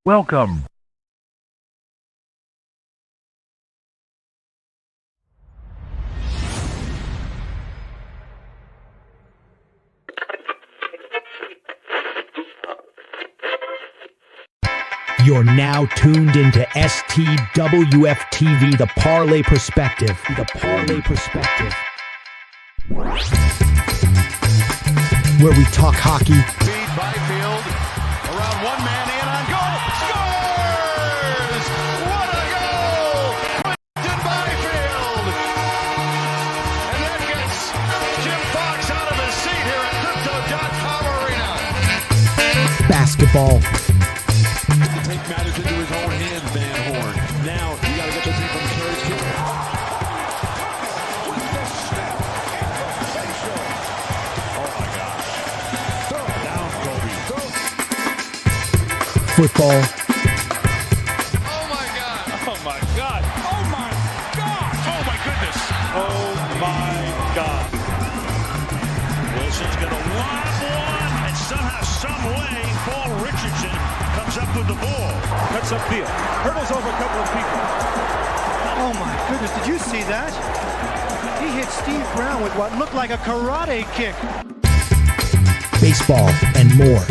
Welcome. You're now tuned into STWF TV, the Parlay Perspective. The Parlay Perspective. Where we talk hockey. Feed Byfield around one man in on goal. Scores! What a goal! Quinton Byfield! And that gets Jim Fox out of his seat here at Crypto.com Arena. Basketball. Take matters into his own hands, Van Horn. Now, you got to get this in from Thursday. Oh, my gosh. Throw it down, Kobe. Football. Oh my God! Oh my God! Oh my God! Oh my goodness! Oh, my God. Wilson's going to lob one, and somehow, some way, Paul Richardson comes up with the ball. Cuts upfield. Hurdles over a couple of people. Oh my goodness, did you see that? He hit Steve Brown with what looked like a karate kick. Baseball and more.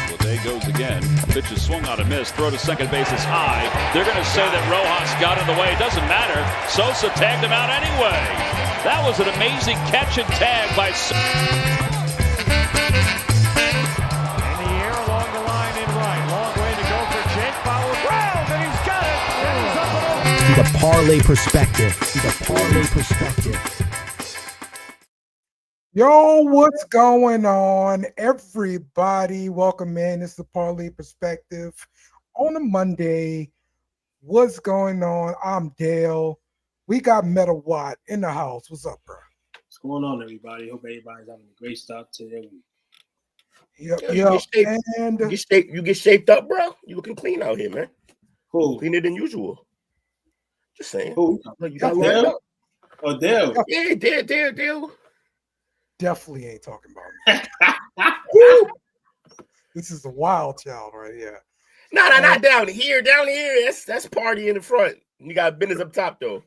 Well, there goes again. Pitch is swung on a miss. Throw to second base is high. They're going to say that Rojas got in the way. It doesn't matter. Sosa tagged him out anyway. That was an amazing catch and tag by Sosa. In the air along the line in right. Long way to go for Jake Bauer. Ground, and he's got it. And he's up and over. The Parlay Perspective. The Parlay Perspective. Yo, what's going on, everybody? Welcome in. It's the Parlay Perspective on a Monday. What's going on? I'm Dale. We got Meta Watt in the house. What's up, bro? What's going on, everybody? Hope everybody's having a great start to their week. Yep. And You get shaped up, bro. You looking clean out here, man. Who? Cleaner than usual. Just saying. Who? You got Dale? Dale? Oh, Dale. Yeah, Dale. definitely ain't talking about me. This is the wild child right here. No, not down here. Down here, that's party in the front. You got business up top, though.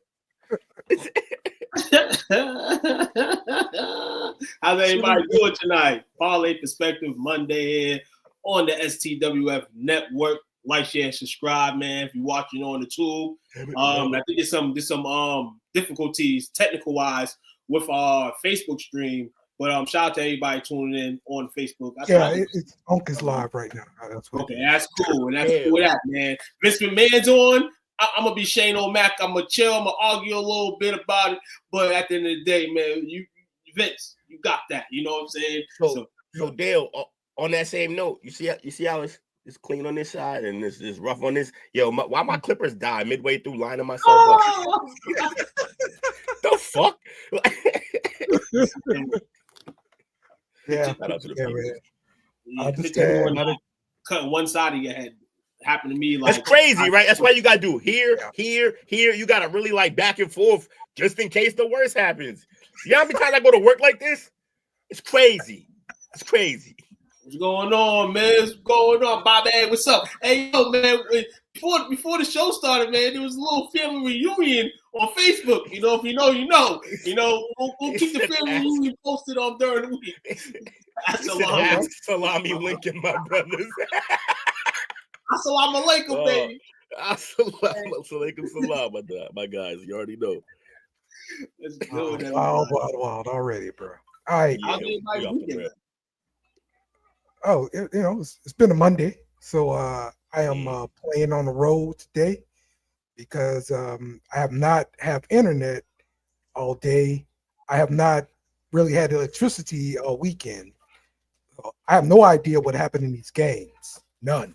How's everybody doing tonight? Parlay Perspective Monday here on the STWF Network. Like, share, and subscribe, man. If you're watching on the tube, I think there's some difficulties technical wise with our Facebook stream. But shout out to everybody tuning in on Facebook. It's Uncle's live right now. That's what okay, that's cool. And that's cool with that, man. Vince McMahon's on. I'm gonna be Shane O'Mac. I'm gonna chill. I'm gonna argue a little bit about it. But at the end of the day, man, you Vince, you got that. You know what I'm saying? So Dale, on that same note, you see how it's clean on this side and it's rough on this. Yo, why my clippers die midway through lining myself up? The fuck? Yeah. I understand. Cutting one side of your head happened to me. Like That's crazy, right? That's why you gotta do here. You gotta really like back and forth just in case the worst happens. You know how many times I go to work like this? It's crazy. What's going on, man? What's going on, Bobby? Hey, what's up? Hey, yo, man. Before the show started, man, there was a little family reunion on Facebook. You know, if you know, you know. You know, we'll keep the family reunion posted on during the week. Salami Lincoln, my brothers. Assalamu alaikum, baby. Assalamu salam, my guys. You already know. Let's go. Wild already, bro. All right. It's been a Monday, so I am playing on the road today because I have not have internet all day. I have not really had electricity all weekend. So I have no idea what happened in these games. None.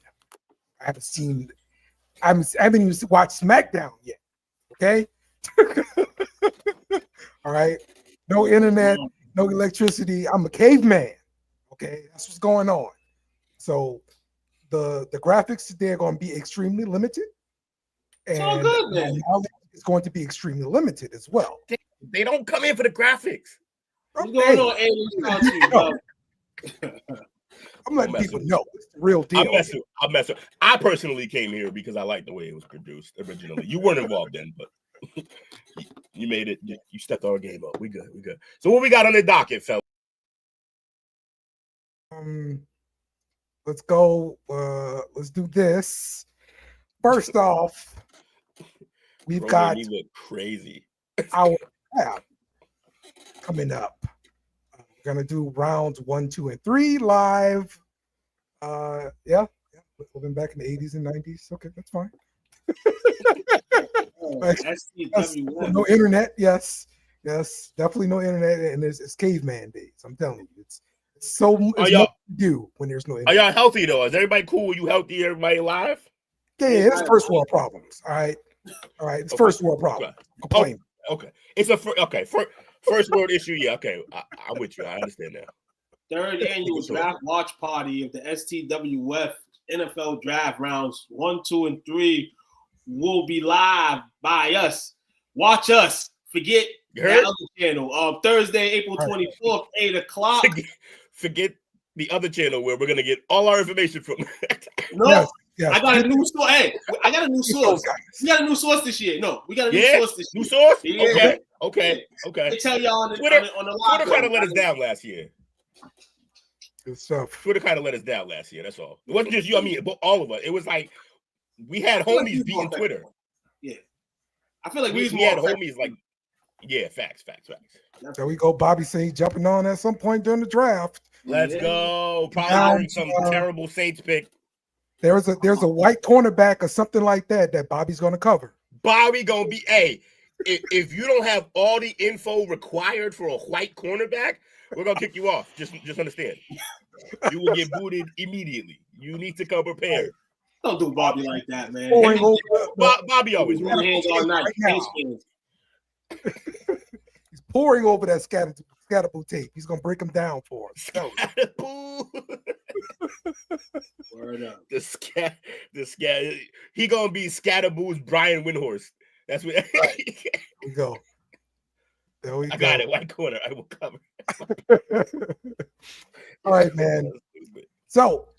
I haven't even watched SmackDown yet. Okay. All right. No internet, no electricity. I'm a caveman. Okay, that's what's going on. So the graphics today are going to be extremely limited. And it's all good, man. It's going to be extremely limited as well. They don't come in for the graphics. What's going on, I'm letting people know it's the real deal. I'm messing. I personally came here because I liked the way it was produced originally. You weren't involved then, but you made it. You stepped our game up. We good. So what we got on the docket, fella? Let's go. Let's do this. First off, we've got you look crazy. Our app coming up. We're gonna do rounds 1, 2, and 3 live. Yeah. We've been back in the 80s and 90s. Okay, that's fine. No internet. Yes, definitely no internet, and it's caveman days. I'm telling you, it's so much to do when there's no internet. Are y'all healthy though? Is everybody cool? You healthy? Everybody alive? Yeah, it's first world problems. All right, it's first world problems. Okay. It's first world issue. Yeah, okay. I'm with you. I understand now. Third annual draft watch party of the STWF NFL draft rounds 1, 2, and 3 will be live by us. Watch us. Forget that other channel. Thursday, April 24th, 8 o'clock. Forget the other channel where we're gonna get all our information from. No. Yes. I got a new source. Hey, I got a new source. We got a new source this year. No, we got a new source this year. New source? Yeah. Okay. They tell y'all on the Twitter live. Twitter kind of let us down last year. Good stuff. Twitter kind of let us down last year. That's all. It wasn't just you. I mean, all of us. It was like we had homies beating Twitter. Yeah, I feel like we had homies like. Yeah, facts. There we go. Bobby saying he's jumping on at some point during the draft. Let's go. Probably some terrible Saints pick. There's a white cornerback or something like that Bobby's going to cover. Bobby going to be if you don't have all the info required for a white cornerback, we're going to kick you off. Just understand. You will get booted immediately. You need to come prepared. Don't do Bobby like that, man. Bobby always hands all night. He's pouring over that scatterboo tape. He's gonna break him down for us. Word up. The scat. He gonna be Scatterboo's Brian Windhorst. That's what. Right. There we go. I got it. White corner. I will cover. All right, man. So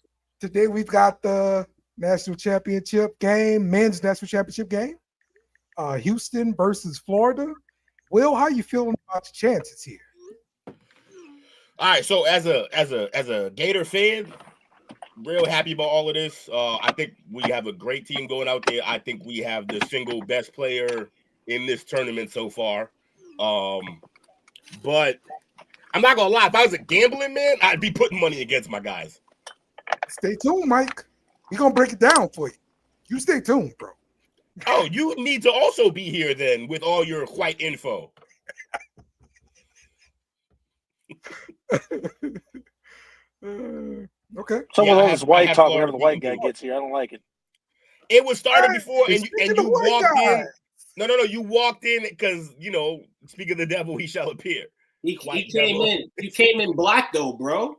today we've got the national championship game, men's national championship game. Houston versus Florida. Will, how you feeling about your chances here? All right, so as a Gator fan, real happy about all of this. I think we have a great team going out there. I think we have the single best player in this tournament so far. But I'm not gonna lie, if I was a gambling man, I'd be putting money against my guys. Stay tuned, Mike. We're gonna break it down for you. You stay tuned, bro. Oh, you need to also be here then with all your white info. Okay. Some of all this white talk whenever the white guy gets here. I don't like it. It was started before, and you walked in. No. You walked in because speak of the devil, he shall appear. He came in. You came in black though, bro.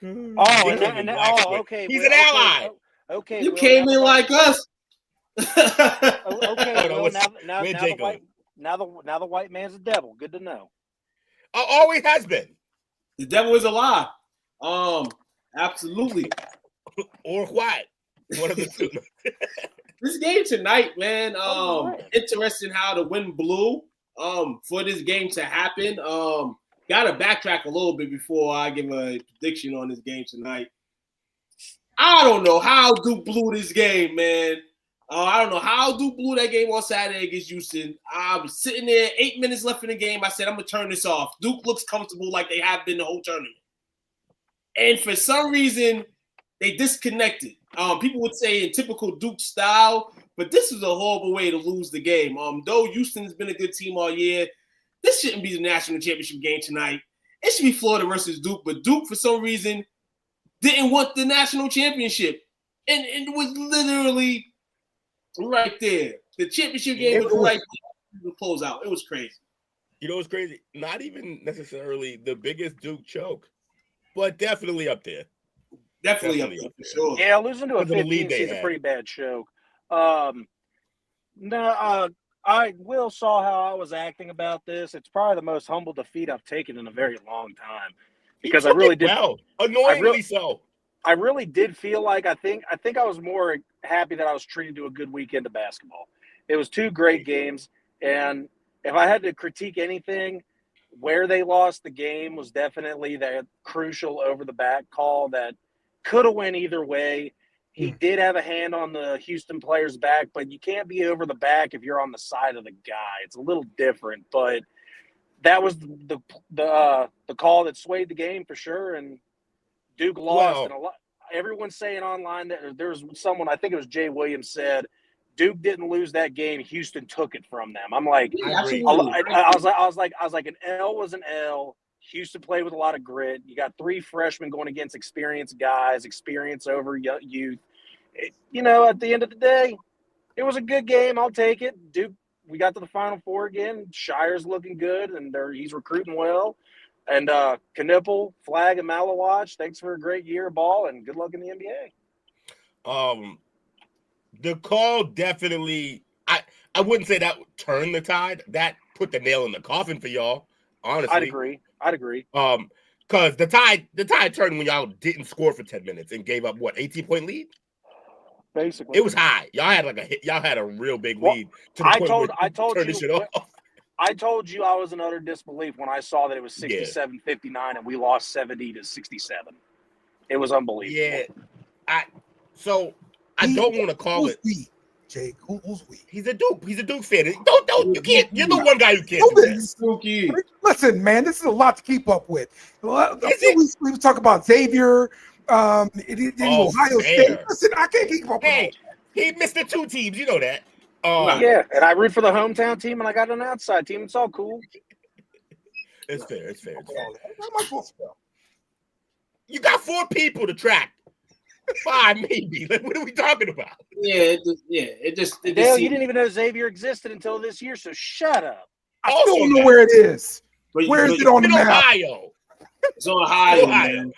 Okay. He's an ally. Okay. You came in like us. Okay. Now the white man's a devil. Good to know. Always has been. The devil is alive. Absolutely. Or what? One of the two. This game tonight, man. Interesting how the wind blew. For this game to happen. Gotta backtrack a little bit before I give a prediction on this game tonight. I don't know how Duke blew this game, man. I don't know how Duke blew that game on Saturday against Houston. I was sitting there, 8 minutes left in the game. I said, I'm going to turn this off. Duke looks comfortable like they have been the whole tournament. And for some reason, they disconnected. People would say in typical Duke style, but this is a horrible way to lose the game. Though Houston's been a good team all year, this shouldn't be the national championship game tonight. It should be Florida versus Duke, but Duke, for some reason, didn't want the national championship. And it was literally right there. The championship game was right there. The closeout. It was crazy. You know what's crazy? Not even necessarily the biggest Duke choke, but definitely up there. Definitely up there, for sure. Yeah, losing to a 15 is a pretty bad choke. I Will saw how I was acting about this. It's probably the most humble defeat I've taken in a very long time. because I really did. Well, annoyingly so. I really did feel like I think I was more happy that I was treated to a good weekend of basketball. It was 2 great games, and if I had to critique anything, where they lost the game was definitely that crucial over the back call that could have went either way. He did have a hand on the Houston player's back, but you can't be over the back if you're on the side of the guy. It's a little different, but that was the call that swayed the game for sure. And Duke lost, and everyone's saying online that there's someone, I think it was Jay Williams, said Duke didn't lose that game. Houston took it from them. I'm like, I was like, an L was an L. Houston played with a lot of grit. You got 3 freshmen going against experienced guys, experience over youth. At the end of the day, it was a good game. I'll take it. Duke, we got to the Final Four again. Shire's looking good, and he's recruiting well. And Knipple, Flag, and Malawatch, thanks for a great year of ball, and good luck in the NBA. The call definitely, I wouldn't say that turned the tide. That put the nail in the coffin for y'all, honestly. I'd agree. Because the tide turned when y'all didn't score for 10 minutes and gave up 18-point lead. Basically, it was high. Y'all had a real big lead. I told you I was in utter disbelief when I saw that it was 67-59 and we lost 70-67. It was unbelievable. Yeah, I don't want to call it. Jake, who's we? He's a Duke. He's a Duke fan. Don't you can't. You're the one guy who can't do that. Listen, man, this is a lot to keep up with. We talk about Xavier, Ohio State. Listen, I can't keep up with it. He missed the 2 teams. You know that. Yeah, and I root for the hometown team, and I got an outside team. It's all cool. It's fair. It's fair. You got 4 people to track. 5 maybe. Like, what are we talking about? It just. Dale, you didn't even know Xavier existed until this year, so shut up. I still don't know where it is. Where is it on the map? Ohio. It's Ohio, man.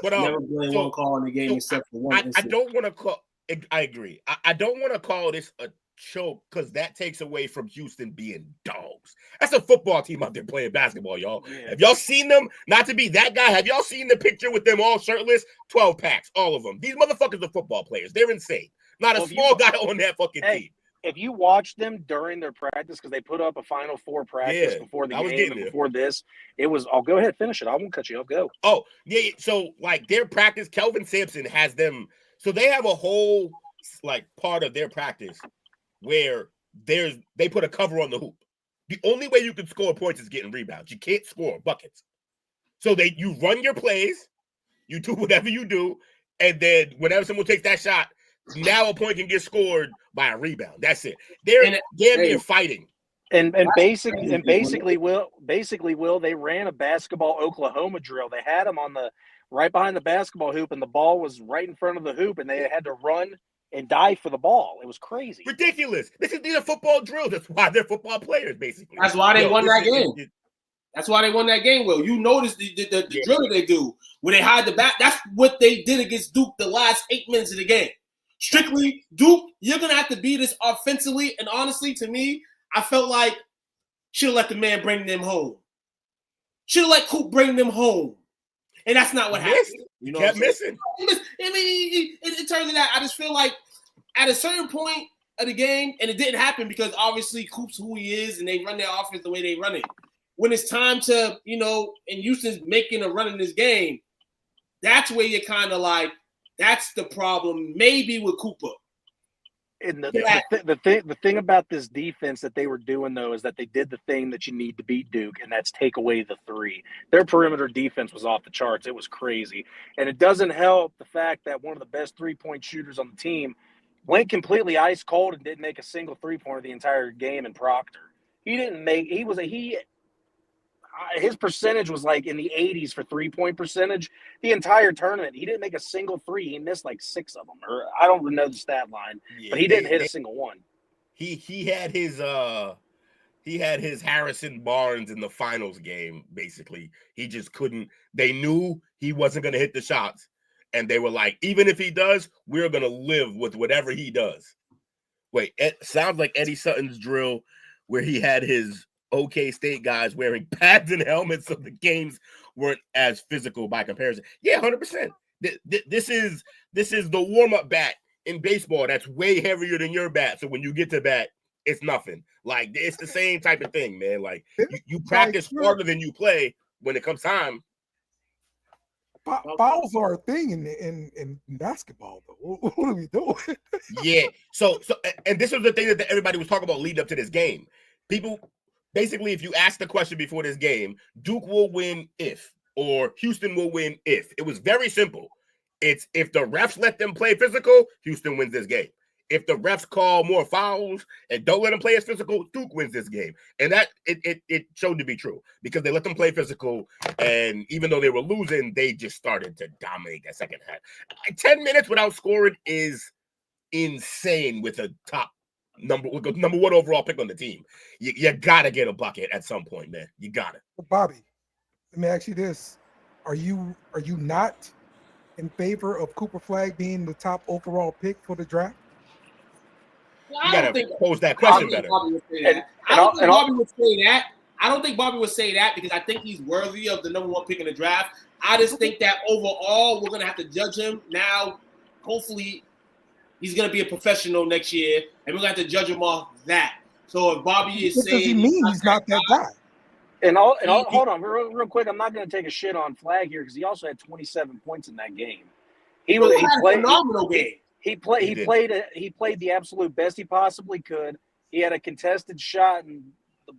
But never blame one call in the game except for one. I don't want to call. I agree. I don't want to call this a choke because that takes away from Houston being dogs. That's a football team out there playing basketball, y'all. Yeah. Have y'all seen them? Not to be that guy. Have y'all seen the picture with them all shirtless? 12 packs, all of them. These motherfuckers are football players. They're insane. Not a small guy on that fucking team. If you watch them during their practice, because they put up a Final Four practice before the game and before this, it was, I'll go ahead, finish it. I won't cut you. I'll go. Oh, yeah. So, like, their practice, Kelvin Sampson has them. So they have a whole, like, part of their practice where they put a cover on the hoop. The only way you can score points is getting rebounds. You can't score buckets. So you run your plays, you do whatever you do, and then whenever someone takes that shot, now a point can get scored by a rebound. That's it. They're fighting. And basically, Will, they ran a basketball Oklahoma drill. They had them on right behind the basketball hoop, and the ball was right in front of the hoop, and they had to run and dive for the ball. It was crazy. Ridiculous. These are football drills. That's why they're football players, basically. That's why they won that game. That's why they won that game, Will. You notice the drill that they do, where they hide the back. That's what they did against Duke the last 8 minutes of the game. Strictly, Duke, you're going to have to beat us offensively. And honestly, to me, I felt like should have let the man bring them home. Should have let Coop bring them home. And that's not what happened. You know, kept missing. I mean, it turns out I just feel like at a certain point of the game, and it didn't happen because obviously Coop's who he is, and they run their offense the way they run it. When it's time to, and Houston's making a run in this game, that's where you're kind of like, that's the problem, maybe with Cooper. And the thing about this defense that they were doing, though, is that they did the thing that you need to beat Duke, and that's take away the 3. Their perimeter defense was off the charts. It was crazy. And it doesn't help the fact that one of the best 3-point shooters on the team went completely ice cold and didn't make a single 3-pointer the entire game in Proctor. His percentage was like in the 80s for 3-point percentage the entire tournament. He didn't make a single 3. He missed like 6 of them, or I don't know the stat line, but he didn't hit a single one. He had his Harrison Barnes in the finals game. Basically, he just couldn't. They knew he wasn't going to hit the shots, and they were like, even if he does, we're going to live with whatever he does. Wait, it sounds like Eddie Sutton's drill where he had his OK State guys wearing pads and helmets, so the games weren't as physical by comparison. Yeah, 100%. This is the warm-up bat in baseball that's way heavier than your bat. So when you get to bat, it's nothing. Like, it's the same type of thing, man. Like, you practice harder than you play. When it comes time, fouls are a thing in basketball, though. What are we doing? Yeah. So, and this was the thing that everybody was talking about leading up to this game. People, basically, if you ask the question before this game, Duke will win if, or Houston will win if. It was very simple. It's if the refs let them play physical, Houston wins this game. If the refs call more fouls and don't let them play as physical, Duke wins this game. And that it showed to be true because they let them play physical. And even though they were losing, they just started to dominate that second half. 10 minutes without scoring is insane with a number one overall pick on the team. You got to get a bucket at some point, man. You got it. Bobby, let me ask you this. Are you not in favor of Cooper Flagg being the top overall pick for the draft? You gotta pose that question better. I don't think Bobby would say that. I don't think Bobby would say that because I think he's worthy of the number one pick in the draft. I just think that overall we're gonna have to judge him now. Hopefully, he's gonna be a professional next year, and we're gonna have to judge him off that. So if Bobby is saying, does he mean he's not that guy? Hold on, real quick. I'm not going to take a shit on Flagg here because he also had 27 points in that game. He played a phenomenal game. He played the absolute best he possibly could. He had a contested shot, and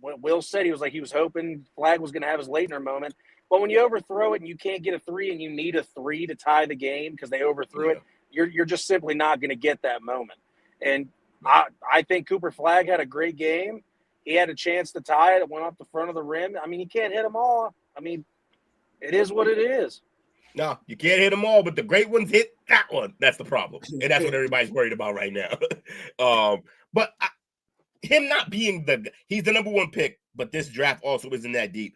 Will said he was hoping Flagg was going to have his Leitner moment. But when you overthrow it and you can't get a three, and you need a three to tie the game because they overthrew it, you're just simply not going to get that moment. And I think Cooper Flagg had a great game. He had a chance to tie it. It went off the front of the rim. I mean, you can't hit them all. I mean, it is what it is. No, you can't hit them all, but the great ones hit that one. That's the problem. And that's what everybody's worried about right now. But him not being he's the number one pick, but this draft also isn't that deep.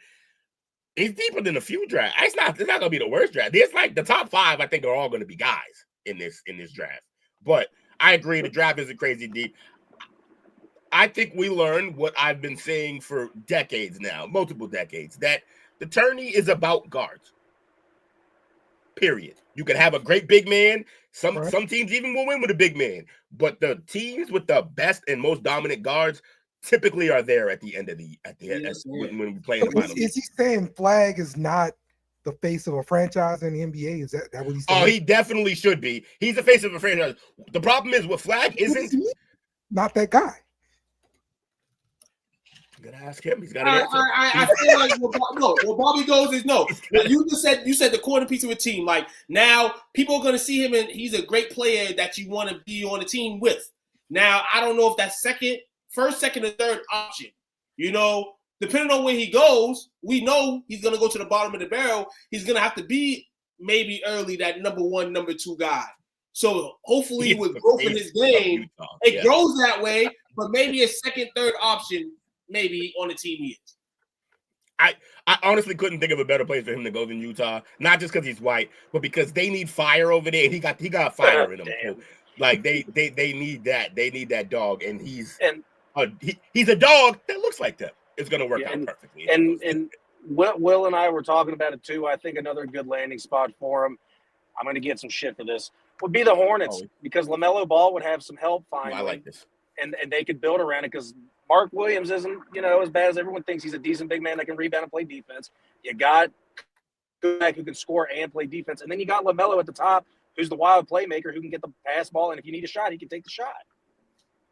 It's deeper than a few drafts. It's not going to be the worst draft. It's like the top five, I think, are all going to be guys in this draft. But I agree, the draft isn't crazy deep. I think we learned what I've been saying for decades now, multiple decades, that the tourney is about guards. Period. You can have a great big man. Some teams even will win with a big man, but the teams with the best and most dominant guards typically are there at the end of when we play in the finals. Is he saying Flagg is not the face of a franchise in the NBA? Is that what he's saying? Oh, he definitely should be. He's the face of a franchise. The problem is with Flagg isn't not that guy. You gotta ask him. He's got to answer. I feel like where Bobby goes is no. You said the corner piece of a team. Like now, people are gonna see him and he's a great player that you want to be on the team with. Now, I don't know if that's first, second, or third option. You know, depending on where he goes, we know he's gonna go to the bottom of the barrel. He's gonna have to be maybe early that number one, number two guy. So hopefully, with growth in his game, it grows that way. But maybe a second, third option. Maybe on the team he is. I honestly couldn't think of a better place for him to go than Utah. Not just because he's white, but because they need fire over there. And he got fire in him. So, like they need that. They need that dog, and he's a dog that looks like them. It's gonna work out perfectly. And Will and I were talking about it too. I think another good landing spot for him. I'm gonna get some shit for this. Would be the Hornets because LaMelo Ball would have some help finally. I like this. And they could build around it because Mark Williams isn't, as bad as everyone thinks. He's a decent big man that can rebound and play defense. You got Kudak who can score and play defense. And then you got LaMelo at the top, who's the wild playmaker who can get the pass ball. And if you need a shot, he can take the shot.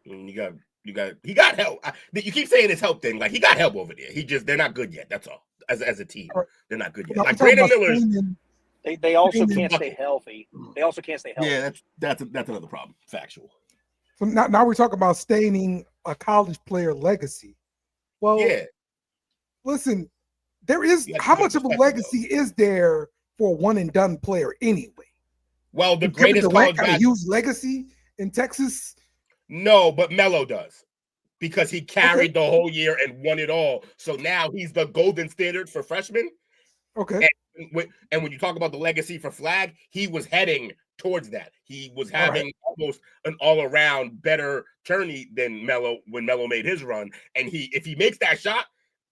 And he got help. You keep saying his help thing. Like, he got help over there. They're not good yet. That's all. As a team, they're not good yet. Like Brandon Miller's. They also can't stay healthy. Yeah, that's another problem. Factual. So now we're talking about staining a college player legacy. Well, listen, there is how much of a legacy is there for a one and done player anyway? Well, the greatest college got a huge legacy in Texas. No, but Melo does because he carried the whole year and won it all. So now he's the golden standard for freshmen. Okay. And when you talk about the legacy for Flagg, he was heading towards that. He was having almost an all-around better tourney than Melo when Melo made his run. And if he makes that shot,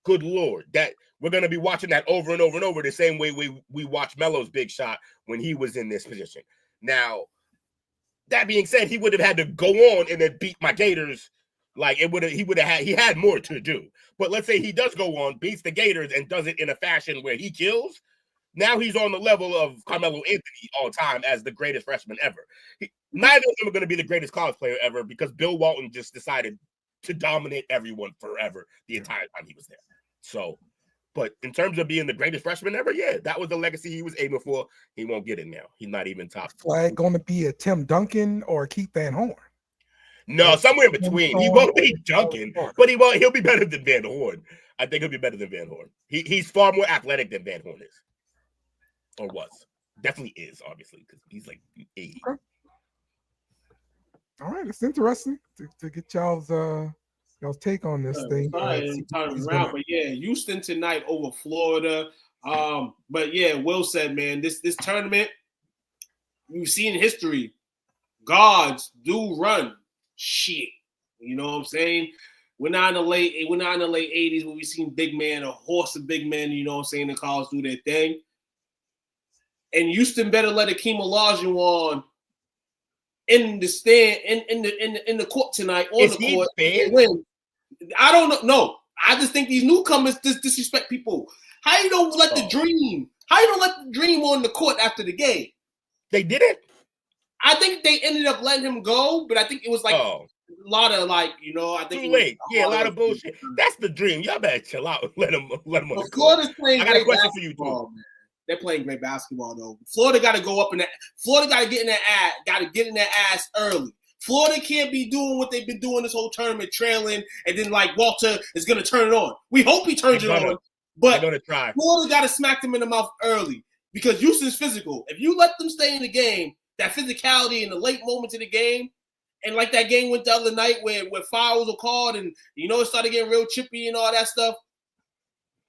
good Lord, that we're going to be watching that over and over and over the same way we watched Melo's big shot when he was in this position. Now, that being said, he would have had to go on and then beat my Gators. Like he had more to do. But let's say he does go on, beats the Gators, and does it in a fashion where he kills. Now he's on the level of Carmelo Anthony all time as the greatest freshman ever. Neither of them are going to be the greatest college player ever because Bill Walton just decided to dominate everyone forever the entire time he was there. So, but in terms of being the greatest freshman ever, yeah, that was the legacy he was aiming for. He won't get it now. He's not even top. Flag going to be a Tim Duncan or Keith Van Horn? No, somewhere in between. He won't be Duncan, but he'll be better than Van Horn. I think he'll be better than Van Horn. He's far more athletic than Van Horn is. Or was. Definitely is, obviously, because he's like 80. Okay. All right, it's interesting to get y'all's take on this thing. Around, but yeah, Houston tonight over Florida. But yeah, Will said, man, this tournament, we've seen in history, gods do run shit. You know what I'm saying? We're not in the late 80s where we've seen big men, a horse of big men, you know what I'm saying, the college do their thing. And Houston better let Akeem Olajuwon in the stand in the court tonight on the court and win. I don't know. No, I just think these newcomers disrespect people. How you don't let the dream? How you don't let the dream on the court after the game? They did it. I think they ended up letting him go, but I think it was like a lot of I think too late. Yeah, a lot of bullshit. That's the dream. Y'all better chill out. Let him. Well, Florida's playing. I got a question for you too. Man. They're playing great basketball though. Florida got to go up in that. Florida got to get in that ass. Got to get in that ass early. Florida can't be doing what they've been doing this whole tournament, trailing, and then like Walter is going to turn it on. We hope he turns it on, but going to try. Florida got to smack them in the mouth early because Houston's physical. If you let them stay in the game, that physicality in the late moments of the game, and like that game went the other night where fouls were called and it started getting real chippy and all that stuff.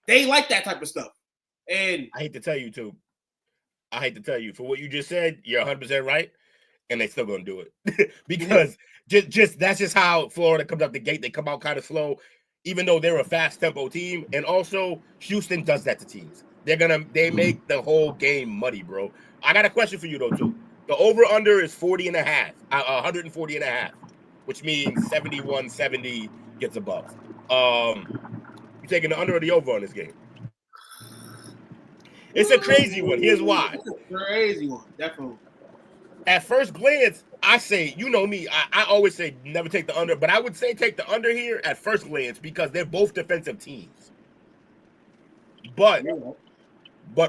They like that type of stuff. And I hate to tell you too. I hate to tell you, for what you just said, you're 100% right, and they still gonna do it because just that's just how Florida comes up the gate. They come out kind of slow, even though they're a fast tempo team, and also Houston does that to teams. They make the whole game muddy, bro. I got a question for you though too. The over under is 40.5, 140.5, which means 71-70 gets above. You taking the under or the over on this game? It's a crazy one. Here's why. It's a crazy one, definitely. At first glance, I say, you know me, I always say never take the under, but I would say take the under here at first glance because they're both defensive teams. But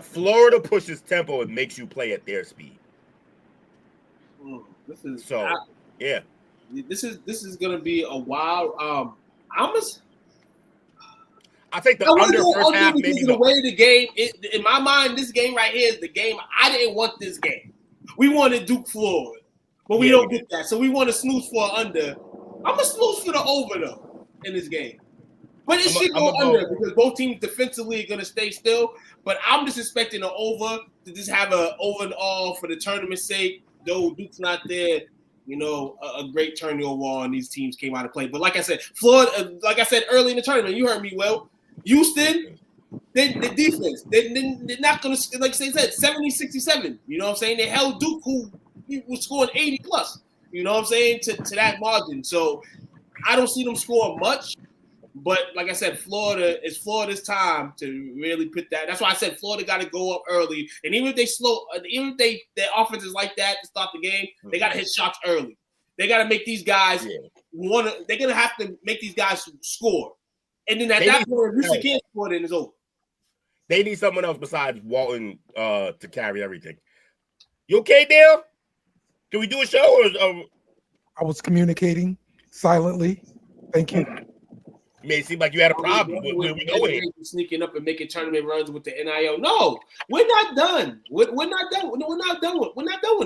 Florida pushes tempo and makes you play at their speed. This is gonna be a wild. I think the under first half maybe the way the game. In my mind, this game right here is the game. I didn't want this game. We wanted Duke Floyd, but we don't get that. So we want to snooze for an under. I'm gonna snooze for the over though in this game. But it should go under because both teams defensively are gonna stay still. But I'm just expecting an over to just have an over and all for the tournament's sake. Though Duke's not there, a great turnover on these teams came out to play. But like I said, Florida, like I said early in the tournament, you heard me well. Houston, the defense, they're not going to, like I said, 70-67. You know what I'm saying? They held Duke, who was scoring 80 plus. You know what I'm saying? To that margin. So I don't see them scoring much. But like I said, it's Florida's time to really put that. That's why I said Florida got to go up early. And even if their offense is like that to start the game, they got to hit shots early. They got to make these guys they're going to have to make these guys score. And then at that point, if you can't score, then it's over. They need someone else besides Walton to carry everything. You okay, Dale? Can we do a show? Or I was communicating silently. Thank you. It may seem like you had a problem. Where we going? Sneaking up and making tournament runs with the NIL. No, we're not done. We're not done. We're not done with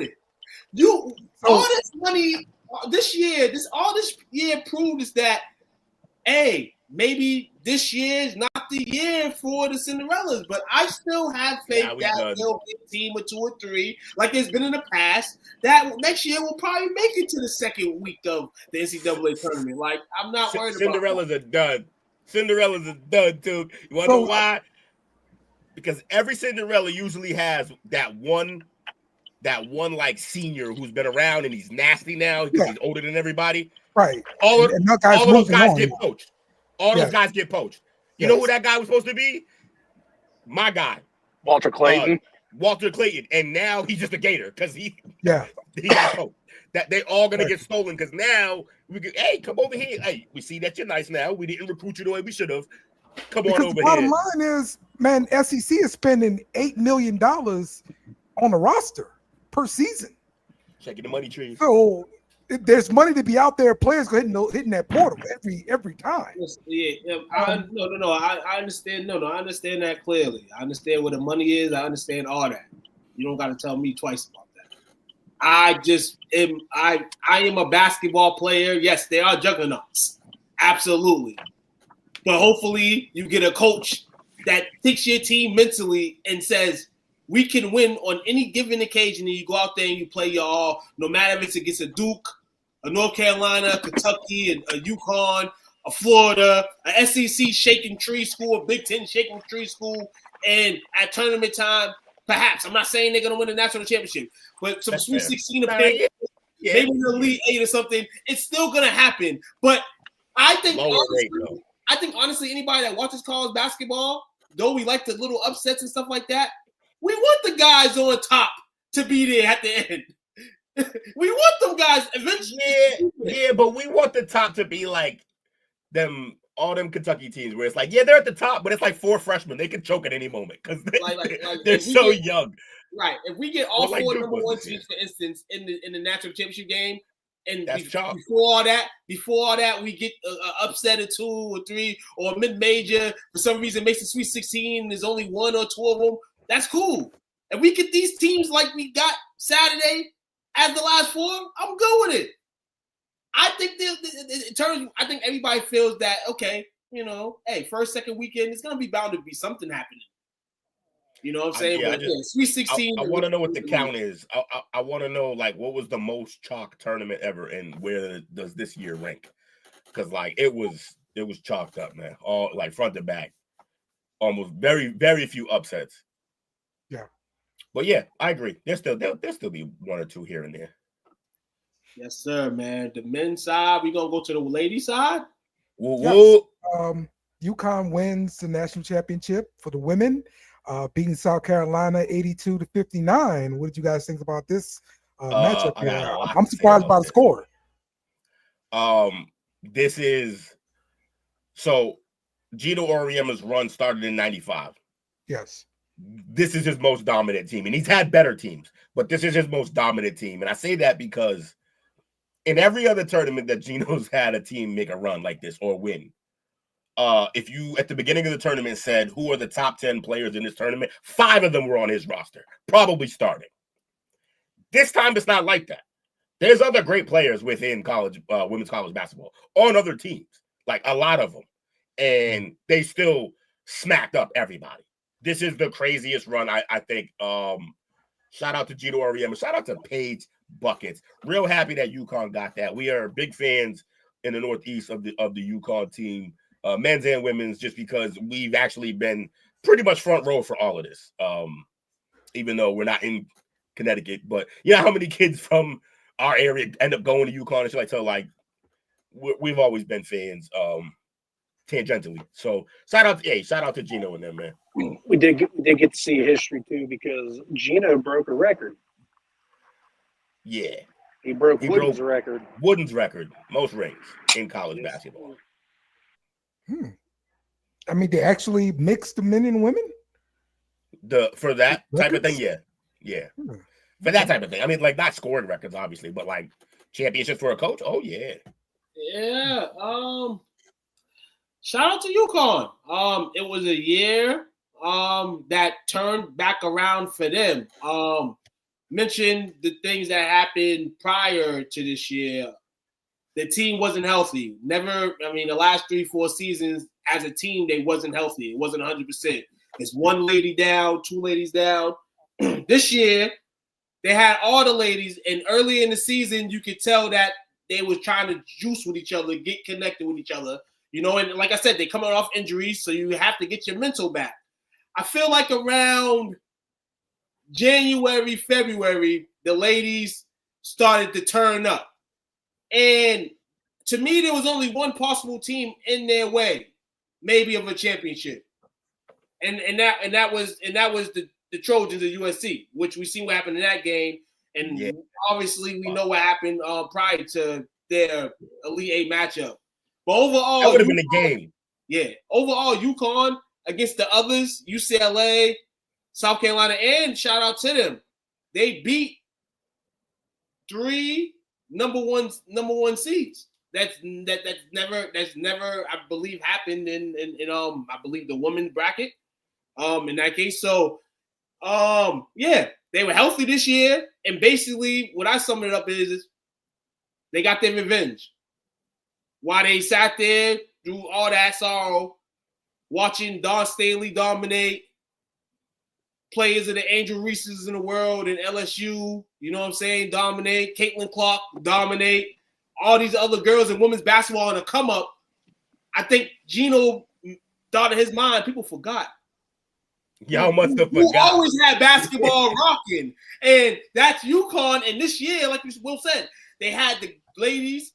it. All this money this year proved is that, hey, maybe this year is not the year for the Cinderellas, but I still have faith that they'll get a team or 2 or 3, like there's been in the past, that next year we'll probably make it to the second week of the NCAA tournament. Like, I'm not worried about Cinderellas are done. Cinderella's a dud too. You want to know why? Because every Cinderella usually has that one like senior who's been around and he's nasty now because he's older than everybody. Right. All of those guys get poached. All those Yeah. guys get poached. You know who that guy was supposed to be? My guy, Walter Clayton. Walter Clayton, and now he's just a Gator because he got poached. That they all gonna get stolen because now we can. Hey, come over here. Hey, we see that you're nice now. We didn't recruit you the way we should have. Come on over here. The bottom line is, man, SEC is spending $8 million on a roster per season. Checking the money tree. So there's money to be out there. Players go hitting that portal every time. Yeah, I understand. No, I understand that clearly. I understand where the money is. I understand all that. You don't got to tell me twice about that. I am a basketball player. Yes, they are juggernauts. Absolutely. But hopefully you get a coach that takes your team mentally and says, we can win on any given occasion, and you go out there and you play your all, no matter if it's against a Duke, a North Carolina, Kentucky, a UConn, a Florida, a SEC shaking tree school, a Big Ten shaking tree school, and at tournament time, perhaps, I'm not saying they're going to win the national championship, but some Sweet 16 appearance, maybe in the Elite 8 or something, it's still going to happen. But I think honestly, anybody that watches college basketball, though we like the little upsets and stuff like that, we want the guys on top to be there at the end. We want them guys eventually. Yeah, but we want the top to be like all them Kentucky teams where it's like, yeah, they're at the top, but it's like 4 freshmen. They can choke at any moment because they're so young. Right. If we get all 4 number 1 teams, for instance, in the national championship game, and before all that, we get an upset of 2 or 3 or a mid-major for some reason makes the Sweet 16. And there's only 1 or 2 of them. That's cool. And we get these teams like we got Saturday as the last 4. I'm good with it. I think I think everybody feels that, okay, hey, first, second weekend, it's gonna be bound to be something happening. You know what I'm saying? Sweet 16. I want to know what the count is. I want to know like what was the most chalk tournament ever, and where does this year rank? Because like it was chalked up, man, all like front to back, almost very very few upsets. Yeah, but yeah, I agree. There'll still be 1 or 2 here and there. Yes, sir, man. The men's side, we gonna go to the ladies side. Whoa. UConn wins the national championship for the women, beating South Carolina 82-59. What did you guys think about this matchup here? I'm surprised by the score. This is so Gino Auriemma's run started in 95. Yes. This is his most dominant team, and he's had better teams, but this is his most dominant team. And I say that because in every other tournament that Gino's had a team make a run like this or win, if you at the beginning of the tournament said who are the top 10 players in this tournament, 5 of them were on his roster, probably starting. This time it's not like that. There's other great players within college, women's college basketball on other teams, like a lot of them, and they still smacked up everybody. This is the craziest run, I think. Shout out to Gino Auriemma. Shout out to Paige Buckets. Real happy that UConn got that. We are big fans in the Northeast of the UConn team, men's and women's, just because we've actually been pretty much front row for all of this. Even though we're not in Connecticut, but you know how many kids from our area end up going to UConn and shit like so. Like we've always been fans. Tangentially. So shout out to Gino and them, man. We did get to see history too, because Gino broke a record. Yeah. He broke Wooden's record. Wooden's record, most rings in college basketball. I mean, they actually mixed the men and women? For that type of thing, yeah. For that type of thing. I mean, like not scoring records, obviously, but like championships for a coach. Oh yeah. Yeah. Shout out to UConn. It was a year that turned back around for them. Mentioned the things that happened prior to this year. The team wasn't healthy. The last 3-4 seasons as a team, they wasn't healthy. It wasn't 100%. It's 1 lady down, 2 ladies down. This year, they had all the ladies, and early in the season, you could tell that they was trying to juice with each other, get connected with each other. You know, and like I said, they coming off injuries, so you have to get your mental back. I feel like around January, February, the ladies started to turn up. And to me, there was only one possible team in their way, maybe of a championship. And that was the Trojans of USC, which we seen what happened in that game. And obviously we know what happened prior to their Elite Eight matchup. But overall, that would have been a game. Yeah. Overall, UConn against the others, UCLA, South Carolina, and shout out to them. They beat 3 number one seeds. That's never I believe happened in I believe the women's bracket. In that case. So they were healthy this year. And basically what I sum it up is they got their revenge. While they sat there through all that sorrow, watching Dawn Staley dominate, players of the Angel Reeses in the world and LSU, you know what I'm saying, dominate, Caitlin Clark dominate, all these other girls in women's basketball on a come up. I think Gino thought in his mind, people forgot. Y'all must have You forgot. always had basketball rocking. And that's UConn. And this year, like Will said, they had the ladies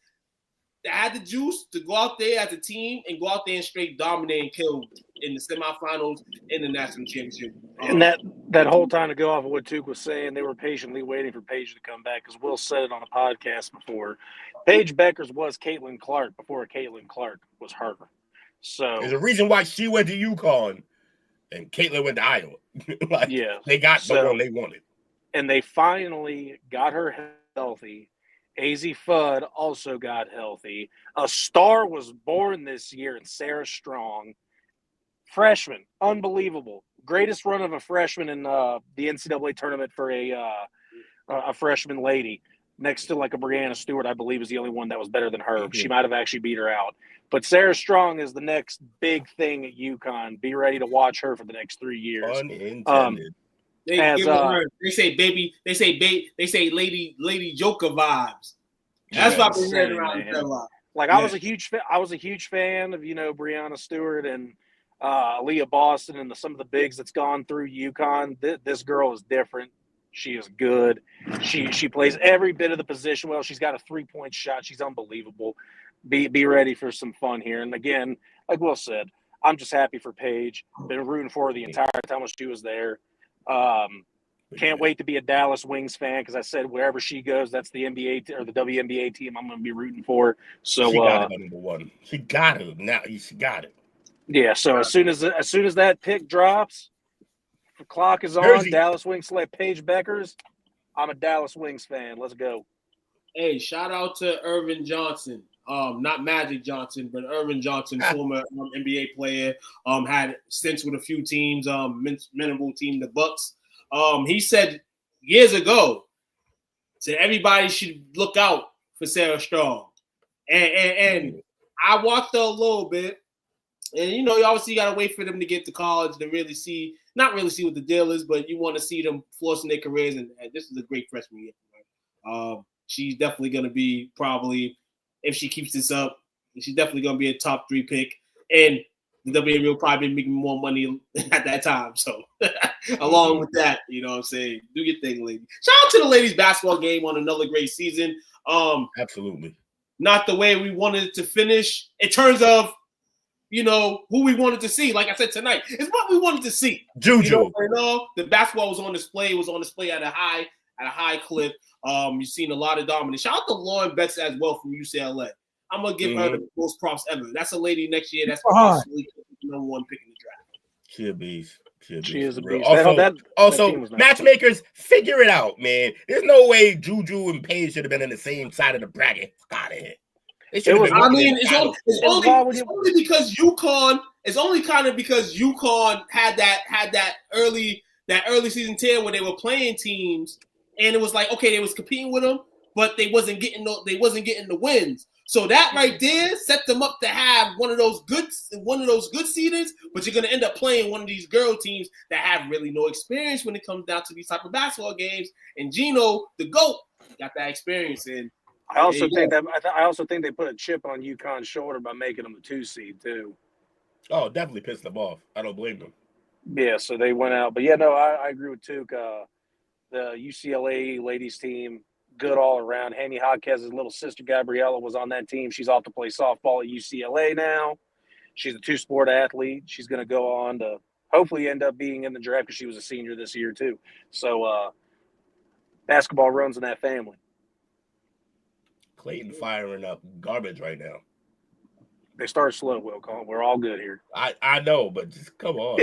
that had the juice to go out there as a team and go out there and straight dominate and kill in the semifinals in the national championship. And that whole time, to go off of what Tuke was saying, they were patiently waiting for Paige to come back, because Will said it on a podcast before. Paige Beckers was Caitlin Clark before Caitlin Clark was her. So there's a reason why she went to UConn and Caitlin went to Iowa. They got the one they wanted. And they finally got her healthy. AZ Fudd also got healthy. A star was born this year in Sarah Strong. Freshman, unbelievable. Greatest run of a freshman in the NCAA tournament for a freshman lady. Next to like a Brianna Stewart, I believe, is the only one that was better than her. Mm-hmm. She might have actually beat her out. But Sarah Strong is the next big thing at UConn. Be ready to watch her for the next 3 years. Unintended. They say lady Joker vibes. That's what I've been hearing around a lot. Like I was a huge fan of Brianna Stewart and Leah Boston and some of the bigs that's gone through UConn. This girl is different. She is good. She plays every bit of the position well. She's got a 3-point shot. She's unbelievable. Be ready for some fun here. And again, like Will said, I'm just happy for Paige. Been rooting for her the entire time when she was there. Can't wait to be a Dallas Wings fan, because I said wherever she goes, that's the NBA or the WNBA team I'm going to be rooting for. So she got it, number one. She got it now. She got it. Yeah. So as soon as that pick drops, the clock is on. Jersey. Dallas Wings select Paige Beckers. I'm a Dallas Wings fan. Let's go. Hey, shout out to Irvin Johnson. Not Magic Johnson, but Irvin Johnson, former NBA player. Had stints with a few teams. Memorable team, the Bucks. He said years ago, said everybody should look out for Sarah Strong. And I watched her a little bit. And, you obviously got to wait for them to get to college to really see, not really see what the deal is, but you want to see them flourishing their careers. And this is a great freshman year. Right? She's definitely going to be probably, if she keeps this up, she's definitely going to be a top 3 pick. And the WNBA will probably be making more money at that time. So along with that, you know what I'm saying? Do your thing, lady. Shout out to the ladies basketball game on another great season. Absolutely. Not the way we wanted it to finish in terms of, who we wanted to see. Like I said tonight, it's what we wanted to see. Juju. The basketball was on display. It was on display at a high clip. You've seen a lot of dominance. Shout out to Lauren Betts as well from UCLA. I'm gonna give her the most props ever. That's a lady next year. That's possibly number 1 pick in the draft. She a beast. She is a beast. Also, matchmakers, figure it out, man. There's no way Juju and Paige should have been in the same side of the bracket. Got it. It's only because UConn. It's only kind of because UConn had that early season tear where they were playing teams, and it was like, okay, they was competing with them, but they wasn't getting the wins. So that right there set them up to have one of those good seedings, but you're gonna end up playing one of these girl teams that have really no experience when it comes down to these type of basketball games. And Gino, the GOAT, got that experience in. I also think they put a chip on UConn's shoulder by making them a 2 seed too. Oh, definitely pissed them off. I don't blame them. Yeah, so they went out. But yeah, no, I agree with Tuke. The UCLA ladies team, good all around. Hammy Hodges' little sister Gabriella was on that team. She's off to play softball at UCLA now. She's a 2-sport athlete. She's going to go on to hopefully end up being in the draft because she was a senior this year too. So basketball runs in that family. Clayton firing up garbage right now. They start slow, Wilcon. We're all good here. I know, but just come on.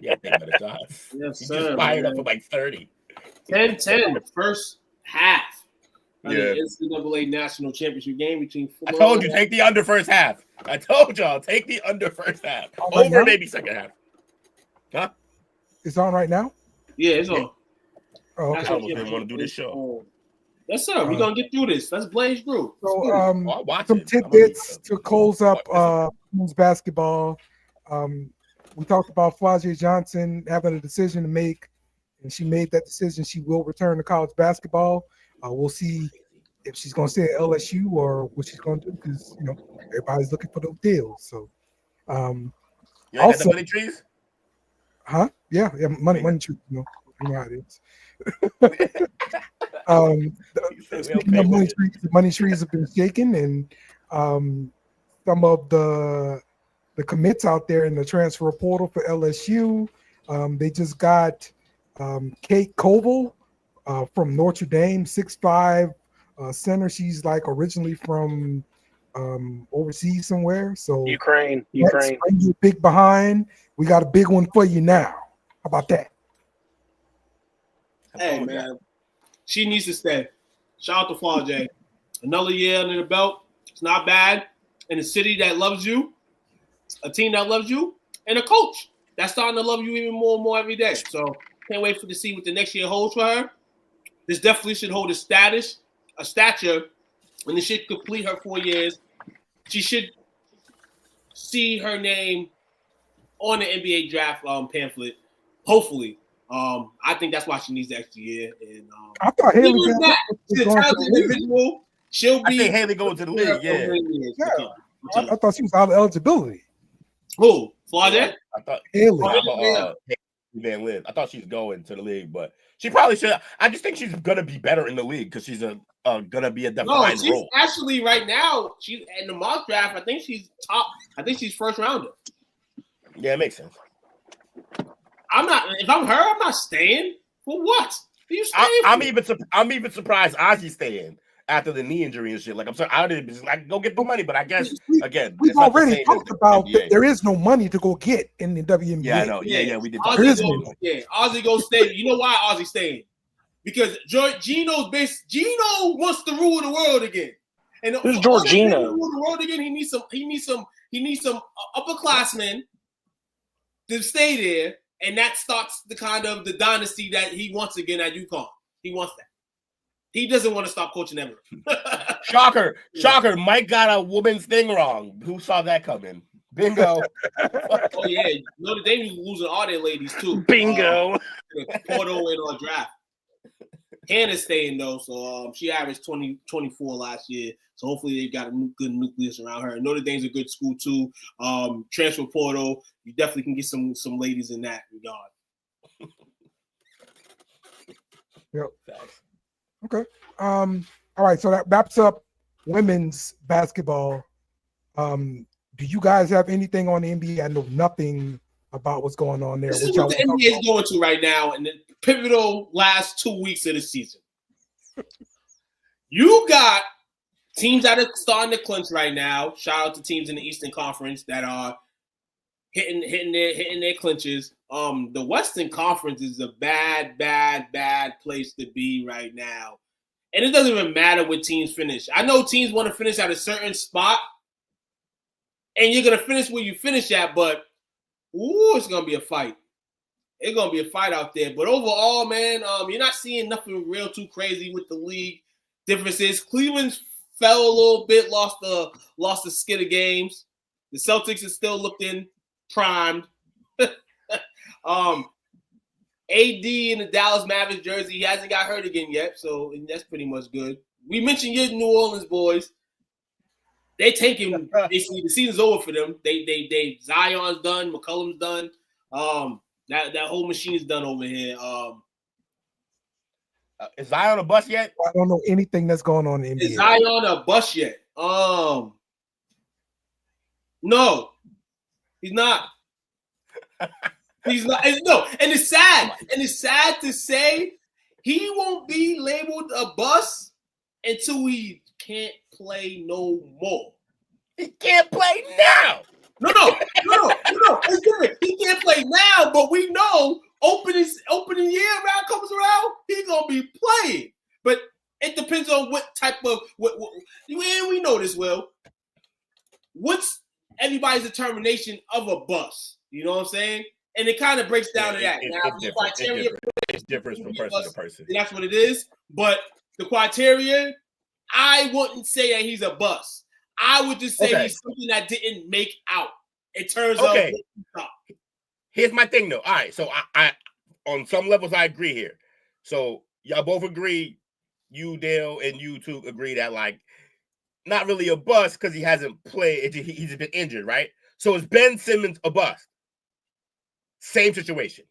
Yeah, take better shots. Yes, He sir, just fired man. up for like 30. 10-10, first half. Yeah. The NCAA national championship game between I told you, take the under first half. I told y'all, take the under first half. Right Over now? maybe second half. Huh? It's on right now? Yeah, it's on. Oh, I okay. almost didn't want to do this show. Yes, sir. We're going to get through this. Let's blaze through. So, I'll watch some it. tidbits to close up men's basketball. We talked about Flavia Johnson having a decision to make, and she made that decision. She will return to college basketball. We'll see if she's going to stay at LSU or what she's going to do because, you know, everybody's looking for those deals. So, You ain't got also, the money trees? huh? Yeah, money trees. You know how it is. Speaking of money trees, the money trees have been shaken, and some of the commits out there in the transfer portal for LSU. They just got Kate Koval from Notre Dame, 6'5" center. She's like originally from overseas somewhere. So Ukraine. You big behind. We got a big one for you now. How about that? Hey, man. She needs to stay. Shout out to Flavia. Another year under the belt. It's not bad. In a city that loves you, a team that loves you, and a coach that's starting to love you even more and more every day. So can't wait to see what the next year holds for her. This definitely should hold a stature, when she should complete her 4 years. She should see her name on the NBA draft pamphlet, hopefully. I think that's why she needs the extra year. And I thought Haley she's a talented individual. She'll be. I think Haley going to the league. Yeah. I thought she was out of eligibility. Who? Flavia? I thought Haley. Van Lin. I thought she was going to the league, but she probably should. I just think she's gonna be better in the league because she's gonna be a defined she's role. Actually right now. She's in the mock draft. I think she's top. I think she's first rounder. Yeah, it makes sense. I'm not. If I'm her, I'm not staying. For what? Are you staying? I'm even surprised Ozzy's staying after the knee injury and shit. Like I'm sorry, I didn't like go get the money, but I guess again we've already talked about that there is no money to go get in the WNBA. Yeah, I know. Yeah, we did. Ozzy goes stay. You know why Ozzy staying? Because Gino wants to rule the world again. And who's Georgino? Rule the world again. He needs some upperclassmen to stay there, and that starts the kind of the dynasty that he wants again at UConn. He wants that. He doesn't want to stop coaching ever. Shocker. Mike got a woman's thing wrong. Who saw that coming? Bingo. Oh, yeah. Notre Dame was losing all their ladies, too. Bingo. Porto and on draft. Hannah's staying, though. So she averaged 24 last year. So hopefully they've got a good nucleus around her. Notre Dame's a good school, too. Transfer portal. You definitely can get some ladies in that regard. Yep. Okay. All right. So that wraps up women's basketball. Do you guys have anything on the NBA? I know nothing about what's going on there. This is what the NBA is going to right now in the pivotal last 2 weeks of the season. You got teams that are starting to clinch right now. Shout out to teams in the Eastern Conference that are hitting their clinches. The Western Conference is a bad place to be right now. And it doesn't even matter what teams finish. I know teams want to finish at a certain spot, and you're going to finish where you finish at, but it's going to be a fight. It's going to be a fight out there. But overall, man, you're not seeing nothing real too crazy with the league differences. Cleveland fell a little bit, lost the skid of games. The Celtics are still looking primed. AD in the Dallas Mavericks jersey, he hasn't got hurt again yet, so that's pretty much good. we mentioned your New Orleans boys. They taking basically the season's over for them. They Zion's done, McCollum's done. That whole machine's done over here. Is Zion a bust yet? I don't know anything that's going on in the NBA. Is Zion a bust yet? No, he's not. He's not. No, and it's sad. And it's sad to say he won't be labeled a bust until he can't play no more. He can't play now. No. It's good. He can't play now, but we know opening year round comes around, he's gonna be playing. But it depends on what type of what we know this well. What's everybody's determination of a bust? You know what I'm saying? And it kind of breaks down to that. It's different from person to person. That's what it is. But the criteria, I wouldn't say that he's a bust. I would just say he's something that didn't make out in terms of what he thought. Here's my thing, though. All right, so I on some levels I agree here. So y'all both agree, you, Dale, and you two agree that like not really a bust because he hasn't played. He's been injured, right? So is Ben Simmons a bust? Same situation.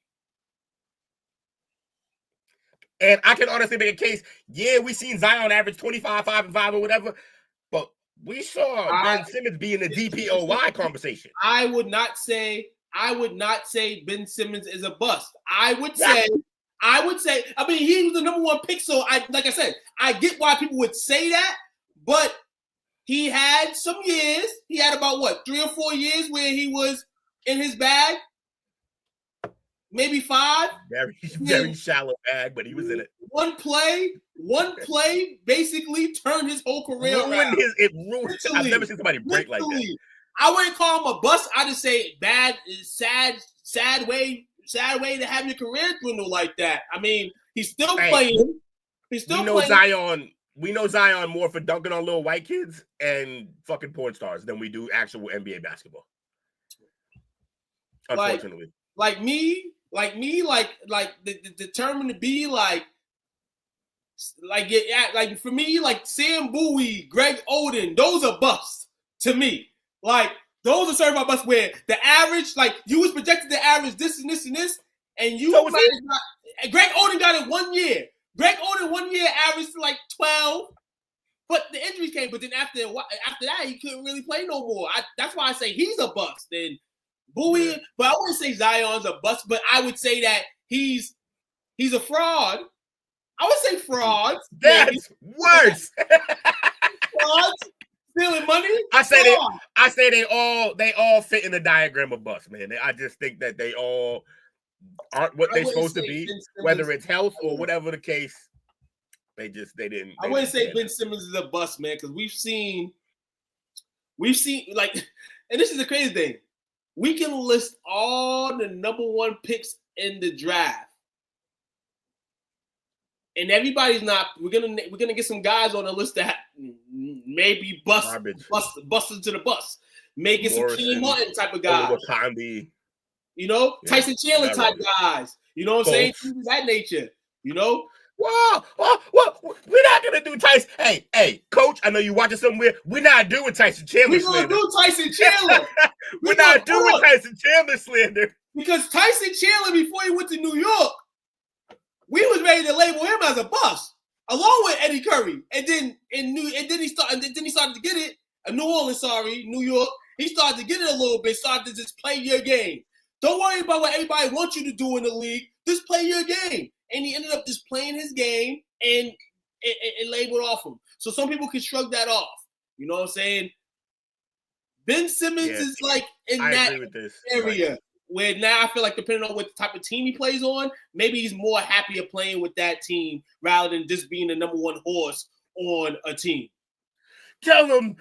And I can honestly make a case. Yeah, we seen Zion average 25, 5, and 5 or whatever, but we saw Ben Simmons be in the DPOY conversation. I would not say Ben Simmons is a bust. I would say, I mean, he was the number one pick. So like I said, I get why people would say that, but he had some years. He had about 3 or 4 years where he was in his bag. Maybe 5. Very shallow bag, but he was in it. One play basically turned his whole career around. It ruined. I've never seen somebody break like that. I wouldn't call him a bust. I just say bad, sad way to have your career dwindle like that. I mean, he's still playing. He's still playing. We know Zion more for dunking on little white kids and fucking porn stars than we do actual NBA basketball. Unfortunately, like determined to be like for me, like Sam Bowie, Greg Oden, those are busts to me. Like those are certified busts where the average, like you was projected to average this and this and this, and you Greg Oden got it 1 year. Greg Oden 1 year averaged like 12, but the injuries came. But then after that, he couldn't really play no more. That's why I say he's a bust. Then Bowie, but I wouldn't say Zion's a bust, but I would say that he's a fraud. I would say frauds. That's worse. Frauds, stealing money. I say they all fit in the diagram of bust, man. I just think that they all aren't what they're supposed to be, whether it's health or whatever the case. They didn't. I wouldn't say Ben Simmons is a bust, man, because we've seen like, and this is the crazy thing. We can list all the number one picks in the draft, and everybody's not. We're gonna get some guys on the list that maybe bust into the bus. May get some Kenny Martin type of guys. You know, Tyson Chandler type guys. You know what I'm saying? Things of that nature. You know. Wow, we're not gonna do Tyson. Hey, coach, I know you watching somewhere. We're not doing Tyson Chandler. We're gonna do Tyson Chandler. We're not doing Tyson Chandler slander. Because Tyson Chandler, before he went to New York, we was ready to label him as a bust, along with Eddie Curry. And then he started to get it. New Orleans, New York. He started to get it a little bit. Started to just play your game. Don't worry about what everybody wants you to do in the league. Just play your game. And he ended up just playing his game and labeled off him. So some people can shrug that off. You know what I'm saying? Ben Simmons is like in that area where now I feel like depending on what type of team he plays on, maybe he's more happier playing with that team rather than just being the number one horse on a team. Tell him,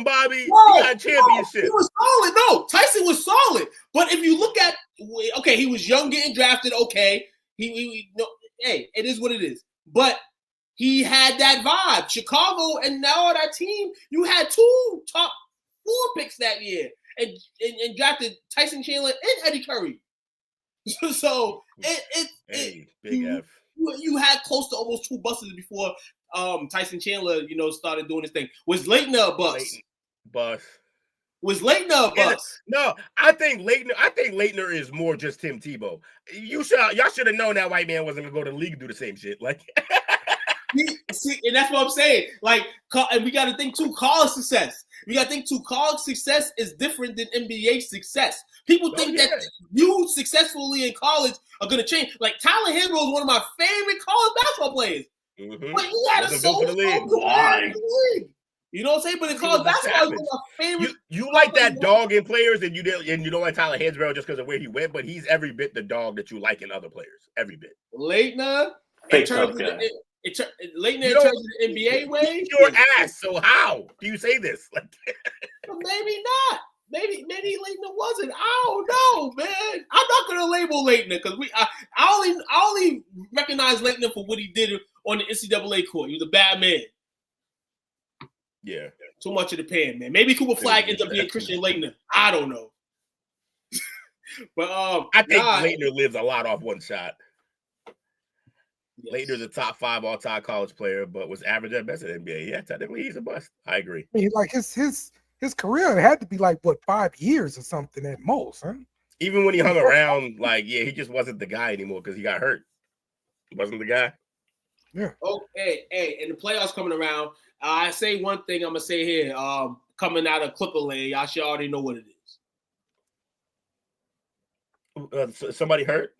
Bobby, he got a championship. He was solid. No, Tyson was solid. But if you look at, he was young getting drafted. Okay. Hey, it is what it is. But he had that vibe. Chicago and now that team, you had 2 top 4 picks that year and drafted Tyson Chandler and Eddie Curry. So big F. You had close to almost 2 busts before Tyson Chandler, started doing this thing. Was Leitner a bust? Bust. Was Leitner a bust? No, I think Leitner is more just Tim Tebow. Y'all should have known that white man wasn't gonna go to the league and do the same shit. Like, see, and that's what I'm saying. Like, and we got to think too. College success. We got to think too. College success is different than NBA success. People think that you successfully in college are gonna change. Like Tyler Hero is one of my favorite college basketball players. Mm-hmm. But he had a soul for the league. You know what I'm saying? But in college basketball, is one of my favorite. You like that dog in players, and you don't like Tyler Hansbrough just because of where he went, but he's every bit the dog that you like in other players. Every bit. Leitner, in terms of the NBA way, your ass. So how do you say this? Like, maybe not. Maybe Leitner wasn't. I don't know, man. I'm not gonna label Leitner because I only recognize Leitner for what he did on the NCAA court. He was a bad man. Yeah. Too much of the pan, man. Maybe Cooper Flagg ends up being Christian Leitner. I don't know. But I think Leitner lives a lot off one shot. Yes. Leitner's a top 5 all-time college player, but was average at best at NBA. Yeah, technically he's a bust. I agree. I mean, like his career had to be like 5 years or something at most, huh? Even when he hung around, he just wasn't the guy anymore because he got hurt. He wasn't the guy. Yeah. Hey, and the playoffs coming around. I say one thing I'm gonna say here. Coming out of Clipper Land, y'all should already know what it is. Somebody hurt?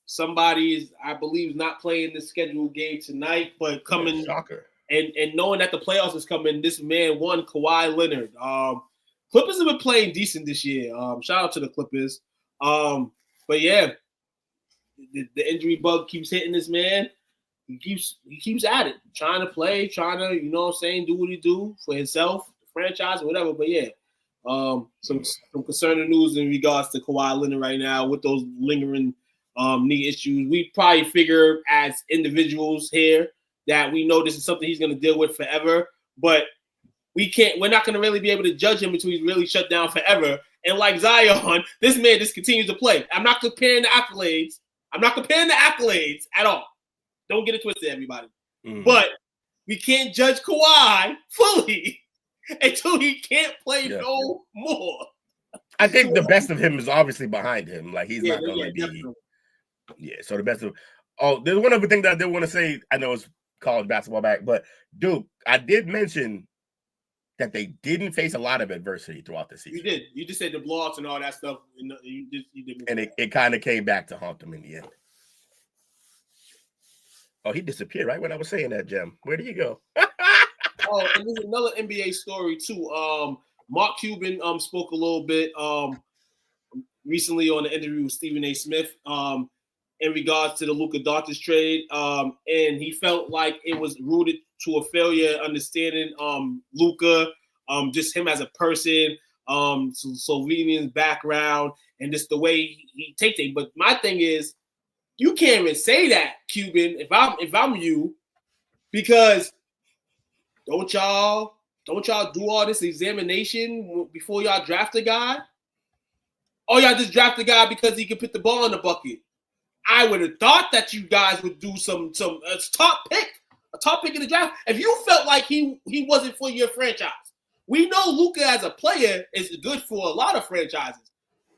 Somebody is, I believe, not playing the scheduled game tonight, but coming. Shocker. And knowing that the playoffs is coming, this man won Kawhi Leonard. Clippers have been playing decent this year. Shout out to the Clippers. But yeah, the injury bug keeps hitting this man. He keeps at it, trying to play, trying to, do what he do for himself, the franchise, or whatever. But yeah, some concerning news in regards to Kawhi Leonard right now with those lingering knee issues. We probably figure as individuals here that we know this is something he's going to deal with forever, but we're not going to really be able to judge him until he's really shut down forever. And like Zion, this man just continues to play. I'm not comparing the accolades. At all. Don't get it twisted, everybody. Mm. But we can't judge Kawhi fully until he can't play no more. I think the best of him is obviously behind him. Like, he's not going to be. Definitely. Yeah, so the best of. Oh, there's one other thing that I did want to say. I know it's college basketball back, but Duke, I did mention that they didn't face a lot of adversity throughout the season. You did. You just said the blocks and all that stuff. You did. And it kind of came back to haunt them in the end. Oh, he disappeared right when I was saying that, Jem. Where did he go? Oh, and there's another NBA story too. Mark Cuban spoke a little bit recently on the interview with Stephen A. Smith in regards to the Luka Doncic trade, and he felt like it was rooted to a failure understanding Luka, just him as a person, Slovenian background, and just the way he takes it. But my thing is, you can't even say that, Cuban, if I'm you, because don't y'all do all this examination before y'all draft a guy? Or y'all just draft a guy because he can put the ball in the bucket? I would have thought that you guys would do some top pick in the draft. If you felt like he wasn't for your franchise, we know Luka as a player is good for a lot of franchises.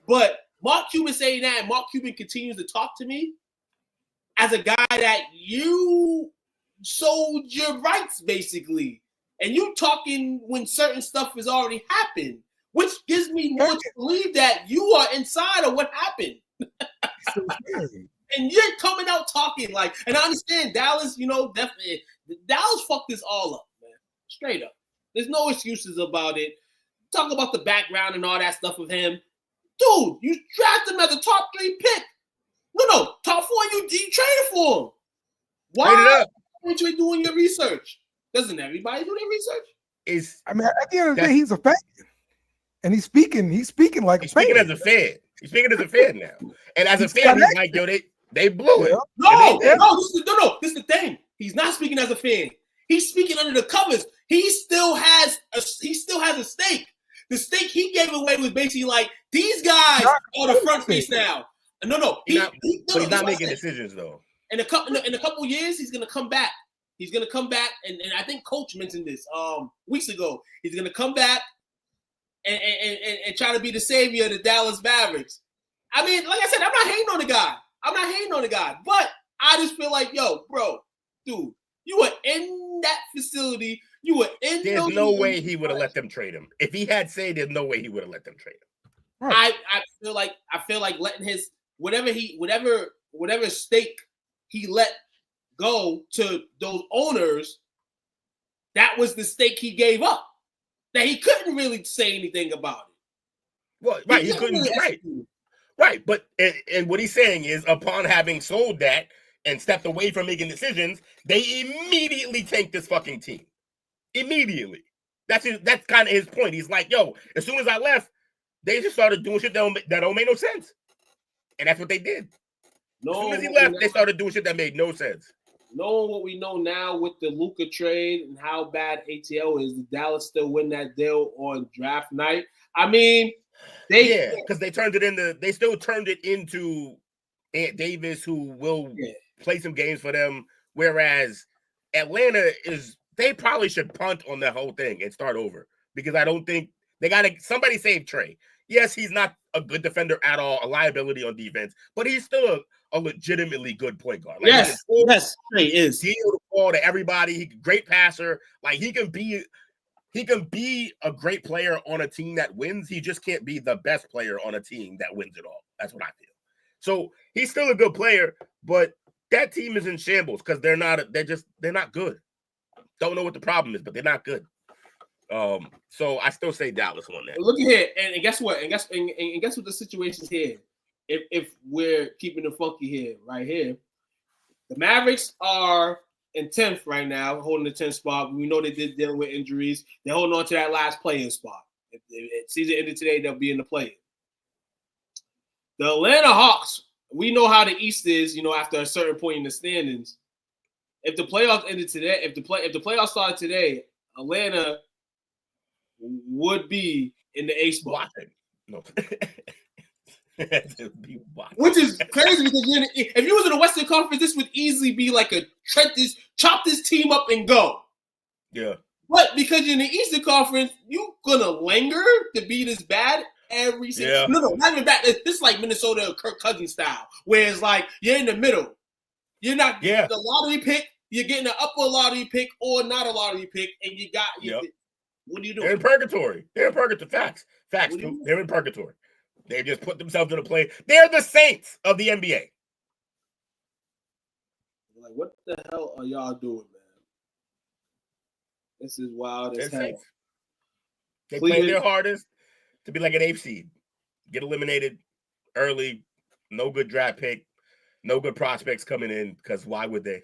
But Mark Cuban saying that, and Mark Cuban continues to talk to me as a guy that you sold your rights, basically. And you talking when certain stuff has already happened, which gives me more to believe that you are inside of what happened. And you're coming out talking like, and I understand Dallas, definitely. Dallas fucked this all up, man. Straight up. There's no excuses about it. Talk about the background and all that stuff with him. Dude, you drafted him as a top 3 pick. No, top 4, you traded for him. Why aren't you doing your research? Doesn't everybody do their research? At the end of the day, he's a fan. And he's speaking like he's speaking as a fan. He's speaking as a fan now. And as a fan, he's like, yo, they blew it. No, this is the thing. He's not speaking as a fan. He's speaking under the covers. He still has a stake. The stake he gave away was basically like, these guys are the front face now. No. He's not making decisions though. In a couple years, he's gonna come back. He's going to come back, and I think Coach mentioned this weeks ago. He's going to come back and try to be the savior of the Dallas Mavericks. I mean, like I said, I'm not hating on the guy. But I just feel like, yo, bro, dude, you were in that facility. You were in. There's no way he would have let them trade him. If he had said, there's no way he would have let them trade him. Right. I feel like letting his whatever stake he let go to those owners, that was the stake he gave up. That he couldn't really say anything about it. Well, right, he couldn't. Right. But and what he's saying is, upon having sold that and stepped away from making decisions, they immediately tanked this fucking team. Immediately. That's kind of his point. He's like, yo, as soon as I left, they just started doing shit that don't make no sense. And that's what they did. As soon as he left, they started doing shit that made no sense. Knowing what we know now with the Luka trade and how bad ATL is, did Dallas still win that deal on draft night? I mean, because they still turned it into Ant Davis, who will play some games for them. Whereas Atlanta they probably should punt on that whole thing and start over, because I don't think they got to somebody save Trey. Yes, he's not a good defender at all, a liability on defense, but he's still a legitimately good point guard. Like, yes, Trey is. He the ball to everybody. He's a great passer. Like, he can be a great player on a team that wins. He just can't be the best player on a team that wins it all. That's what I feel. So he's still a good player, but that team is in shambles because they're not good. Don't know what the problem is, but they're not good. So I still say Dallas on that. Look at here, and guess what? And guess what the situation's here. If we're keeping it funky here, right here, the Mavericks are in 10th right now, holding the 10th spot. We know they did dealing with injuries. They're holding on to that last play-in spot. If season ended today, they'll be in the play-in. The Atlanta Hawks, we know how the East is, after a certain point in the standings. If the playoffs ended today, if the playoffs started today, Atlanta would be in the A spot. No. Which is crazy, because if you was in the Western Conference, this would easily be like chop this team up and go. Yeah. But because you're in the Eastern Conference, you're gonna linger to be this bad every single. Yeah. No, not even bad. This is like Minnesota or Kirk Cousins style, where it's like you're in the middle. You're not the lottery pick. You're getting an upper lottery pick or not a lottery pick, and you got. What are you doing? They're in purgatory. Facts. Dude. They're in purgatory. They just put themselves in a play. They're the Saints of the NBA. Like, what the hell are y'all doing, man? This is wild as hell. They play their hardest to be like an 8th seed. Get eliminated early. No good draft pick. No good prospects coming in, because why would they?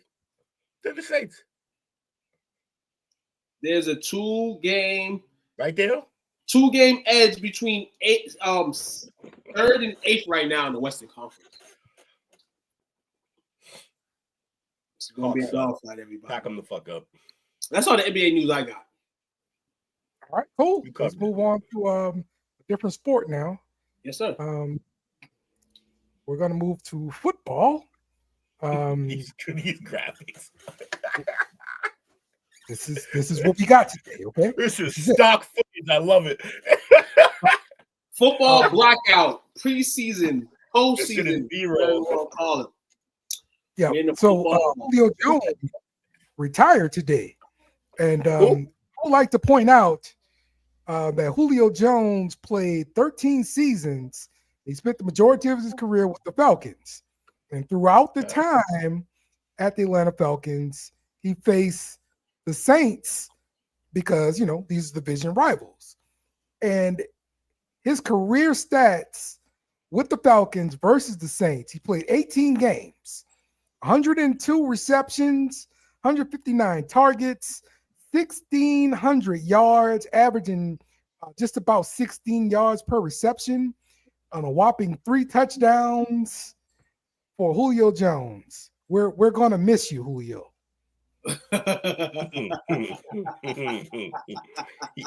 They're the Saints. There's a 2-game right there. 2-game edge between 3rd and 8th right now in the Western Conference. It's gonna be a dogfight, everybody. Pack them the fuck up. That's all the NBA news I got. All right, cool. Let's move on to a different sport now. Yes, sir. We're gonna move to football. These graphics. This is what we got today. Okay, this is stock footage. I love it. Football blackout, preseason, postseason. Call it. Yeah. So Julio Jones retired today, and I'd like to point out that Julio Jones played 13 seasons. He spent the majority of his career with the Falcons, and throughout the time at the Atlanta Falcons, he faced the Saints because, these are division rivals. And his career stats with the Falcons versus the Saints, he played 18 games, 102 receptions, 159 targets, 1,600 yards, averaging just about 16 yards per reception, on a whopping 3 touchdowns for Julio Jones. We're going to miss you, Julio. He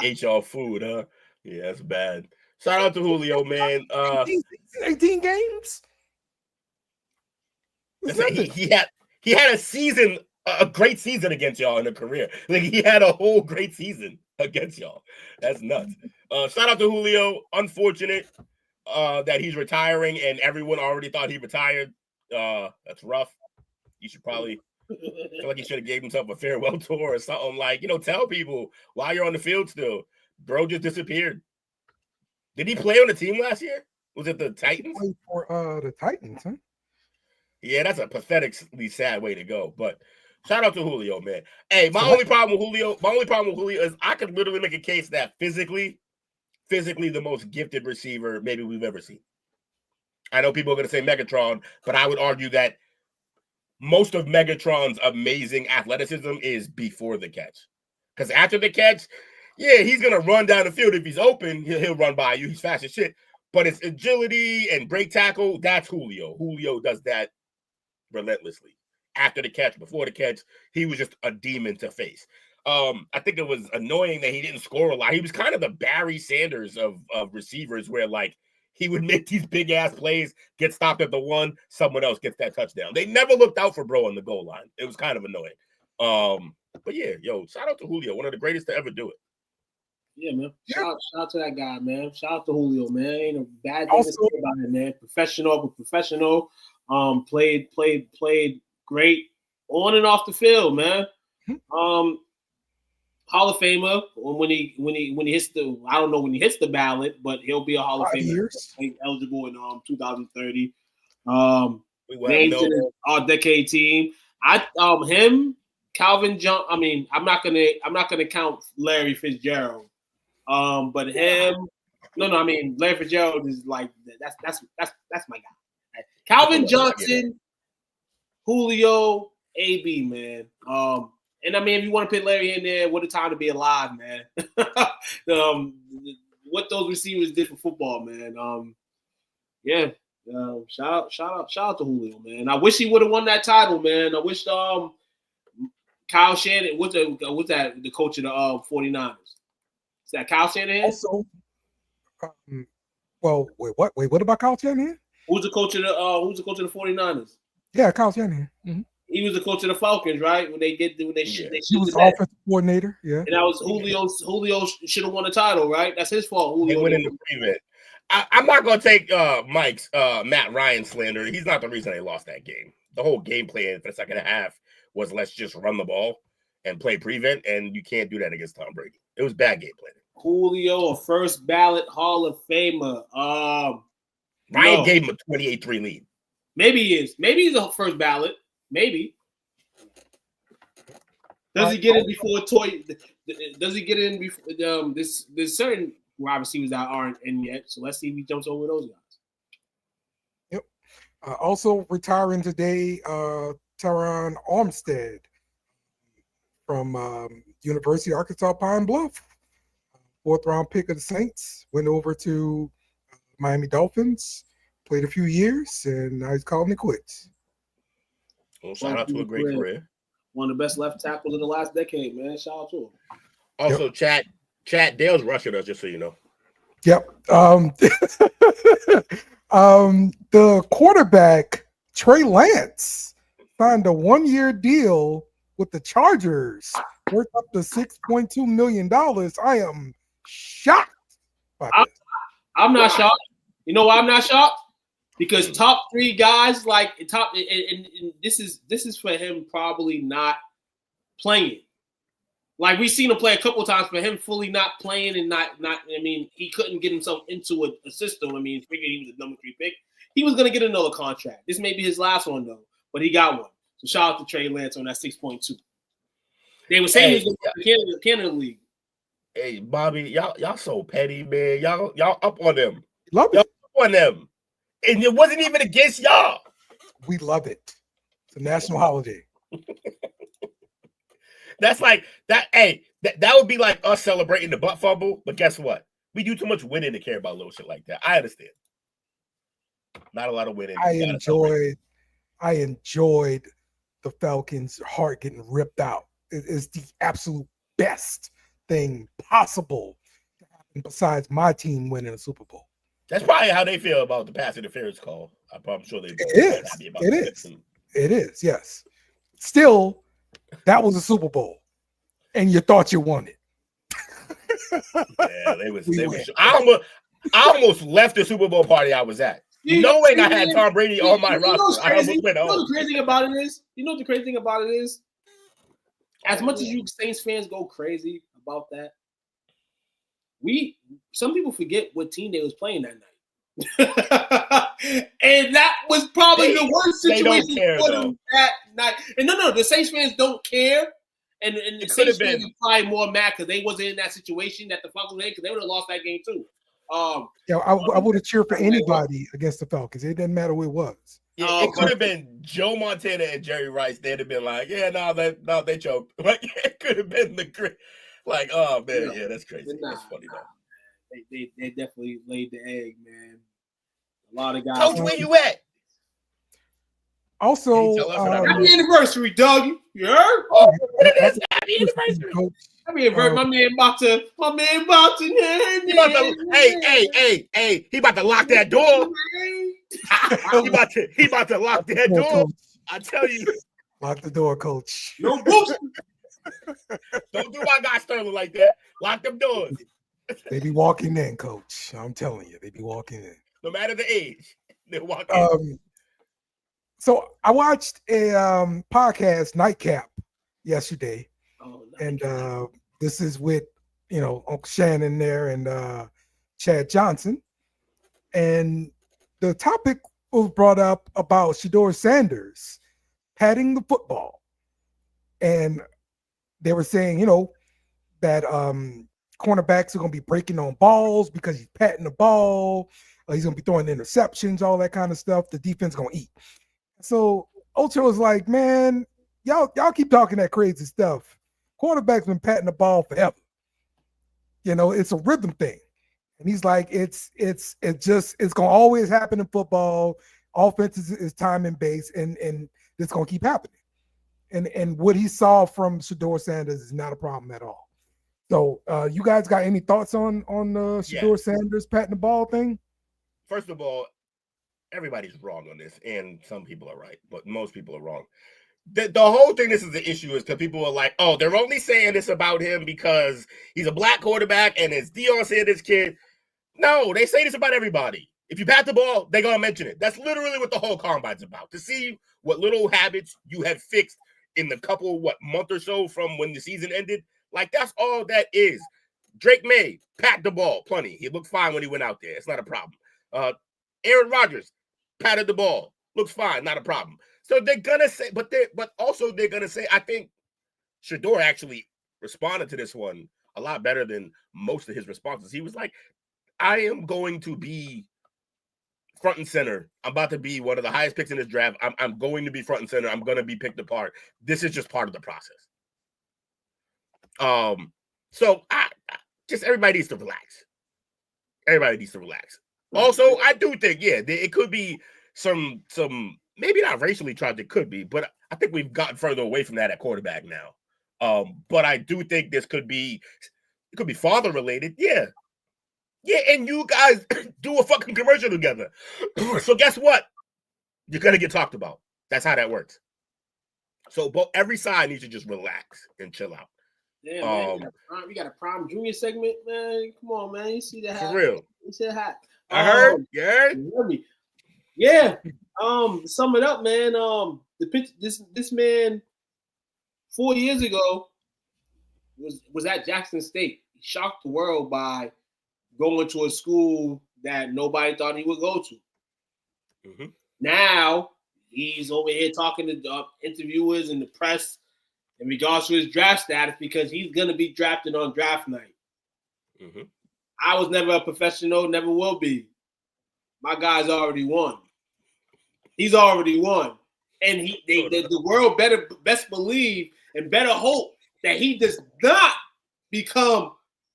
ate y'all food, huh? Yeah, that's bad. Shout out to Julio, man. 18 games. He had a season a great season against y'all in a career. Like, he had a whole great season against y'all. That's nuts. Shout out to Julio. Unfortunate that he's retiring and everyone already thought he retired. That's rough. You should probably feel like he should have gave himself a farewell tour or something. Like, tell people why you're on the field still. Bro just disappeared. Did he play on the team last year? Was it the Titans? For the Titans, huh? Yeah, that's a pathetically sad way to go. But shout out to Julio, man. Hey, my only problem with Julio is I could literally make a case that physically the most gifted receiver maybe we've ever seen. I know people are going to say Megatron, but I would argue that most of Megatron's amazing athleticism is before the catch. Because after the catch, yeah, he's going to run down the field. If he's open, he'll run by you. He's fast as shit. But it's agility and break tackle. That's Julio. Julio does that relentlessly. After the catch, before the catch, he was just a demon to face. I think it was annoying that he didn't score a lot. He was kind of the Barry Sanders of receivers where, like, he would make these big-ass plays, get stopped at the one, someone else gets that touchdown. They never looked out for bro on the goal line. It was kind of annoying. But, yeah, shout out to Julio, one of the greatest to ever do it. Yeah, man. Shout out to that guy, man. Shout out to Julio, man. Ain't a bad thing to say about him, man. Professional. Played great on and off the field, man. Hall of Famer when he hits the, I don't know when he hits the ballot, but he'll be a Hall of Famer. Eligible in 2030. Named to the all-decade team. Him, Calvin Johnson. I mean, I'm not gonna count Larry Fitzgerald. But him, I mean Larry Fitzgerald is like that's my guy. Calvin Johnson, Julio, AB, man. And I mean, if you want to put Larry in there, what a time to be alive, man. What those receivers did for football, man. Shout out to Julio, man. I wish he would have won that title, man. I wish Kyle Shanahan, what's that the coach of the 49ers? Is that Kyle Shanahan? Also, what about Kyle Shanahan? Who's the coach of the 49ers? Yeah, Kyle Shanahan. Mm-hmm. He was the coach of the Falcons, right? He was offensive coordinator. Yeah, and that was Julio should have won the title, right? That's his fault. Julio went in the prevent. I'm not gonna take Mike's Matt Ryan slander. He's not the reason they lost that game. The whole game plan for the second half was let's just run the ball and play prevent, and you can't do that against Tom Brady. It was bad game planning. Julio, a first ballot Hall of Famer. Ryan gave him a 28-3 lead. Maybe he is. Maybe he's a first ballot. Maybe. Does he get in before Toy? Does he get in before there's certain wide receivers that aren't in yet? So let's see if he jumps over those guys. Yep. Also retiring today, Teron Armstead from University of Arkansas Pine Bluff, 4th round pick of the Saints, went over to Miami Dolphins, played a few years, and now he's calling it quits. Well, shout out to a great career. One of the best left tackles in the last decade, man. Shout out to him. Also, Chat, Dale's rushing us, just so you know. Yep. The quarterback, Trey Lance, signed a 1-year deal with the Chargers, worth up to $6.2 million. I am shocked by this. I'm not shocked. You know why I'm not shocked? Because top 3 guys, like top, and this is for him probably not playing. Like we've seen him play a couple of times, for him fully not playing and not. I mean, he couldn't get himself into a system. I mean, figured he was a number 3 pick. He was gonna get another contract. This may be his last one though, but he got one. So shout out to Trey Lance on that 6.2. They were saying he was in the Canada League. Hey, Bobby, y'all so petty, man. Y'all up on them. Love it. Y'all up on them. And it wasn't even against y'all. We love it. It's a national holiday. That's like that. Hey, that would be like us celebrating the butt fumble. But guess what? We do too much winning to care about little shit like that. I understand. Not a lot of winning. I enjoyed the Falcons' heart getting ripped out. It is the absolute best thing possible to happen besides my team winning a Super Bowl. That's probably how they feel about the pass interference call. I'm sure they. It is. Yes. Still, That was a Super Bowl, and you thought you won it. Yeah, they was. I almost left the Super Bowl party I was at, knowing I had Tom Brady on my roster. I almost went home. You know the crazy thing about it is? You know what the crazy thing about it is? As much as you Saints fans go crazy about that, some people forget what team they was playing that night. And that was probably the worst situation for them that night. And no, the Saints fans don't care. And the Saints fans are probably more mad because they wasn't in that situation that the Falcons were in, because they would have lost that game too. I would have cheered for anybody against the Falcons. It didn't matter who it was. Yeah, it could have been Joe Montana and Jerry Rice. They'd have been like, "Yeah, no, they choked." Like, it could have been oh man, yeah, that's crazy. That's funny though. They definitely laid the egg, man. A lot of guys. Coach, where you at? Also, happy anniversary, Doug. You heard? Oh, happy anniversary. Happy anniversary. My man about to. Hey, he about to lock that door. he about to lock that door. I tell you. Lock the door, coach. No books. Don't do my guy Sterling like that. Lock them doors. They be walking in, coach. I'm telling you, they be walking in. No matter the age, they walk in. So I watched a podcast, Nightcap, yesterday. And this is with, Uncle Shannon there and Chad Johnson. And the topic was brought up about Shedeur Sanders patting the football. And they were saying, that cornerbacks are going to be breaking on balls because he's patting the ball. He's going to be throwing interceptions, all that kind of stuff. The defense is going to eat. So Ocho was like, man, y'all keep talking that crazy stuff. Quarterback's been patting the ball forever. It's a rhythm thing. And he's like, it's going to always happen in football. Offense is timing based, and it's going to keep happening. And what he saw from Shedeur Sanders is not a problem at all. So you guys got any thoughts on Shedeur Sanders patting the ball thing? First of all, everybody's wrong on this, and some people are right, but most people are wrong. The whole thing, this is the issue, is because people are like, oh, they're only saying this about him because he's a black quarterback and it's Deion Sanders' kid. No, they say this about everybody. If you pat the ball, they're going to mention it. That's literally what the whole combine's about, to see what little habits you have fixed in the month or so from when the season ended. Like, that's all that is. Drake May, pat the ball, plenty. He looked fine when he went out there. It's not a problem. Aaron Rodgers patted the ball. Looks fine, not a problem. So they're gonna say, but also they're gonna say, I think Shedeur actually responded to this one a lot better than most of his responses. He was like, I am going to be front and center. I'm about to be one of the highest picks in this draft. I'm going to be front and center. I'm going to be picked apart. This is just part of the process. So I just, everybody needs to relax. Everybody needs to relax. Also, I do think, it could be some maybe not racially charged, it could be, but I think we've gotten further away from that at quarterback now. But I do think it could be father related. Yeah, and you guys do a fucking commercial together. So guess what? You're gonna get talked about. That's how that works. So every side needs to just relax and chill out. Yeah, man, we got a Prime Junior segment, man. Come on, man. You see that? For real. You said hot. I heard. You heard me. Yeah. Sum it up, man. The pitch. This man 4 years ago was at Jackson State. He shocked the world by going to a school that nobody thought he would go to. Mm-hmm. Now he's over here talking to interviewers and the press in regards to his draft status because he's gonna be drafted on draft night. Mm-hmm. I was never a professional, never will be. My guy's already won. He's already won. And the world best believe and better hope that he does not become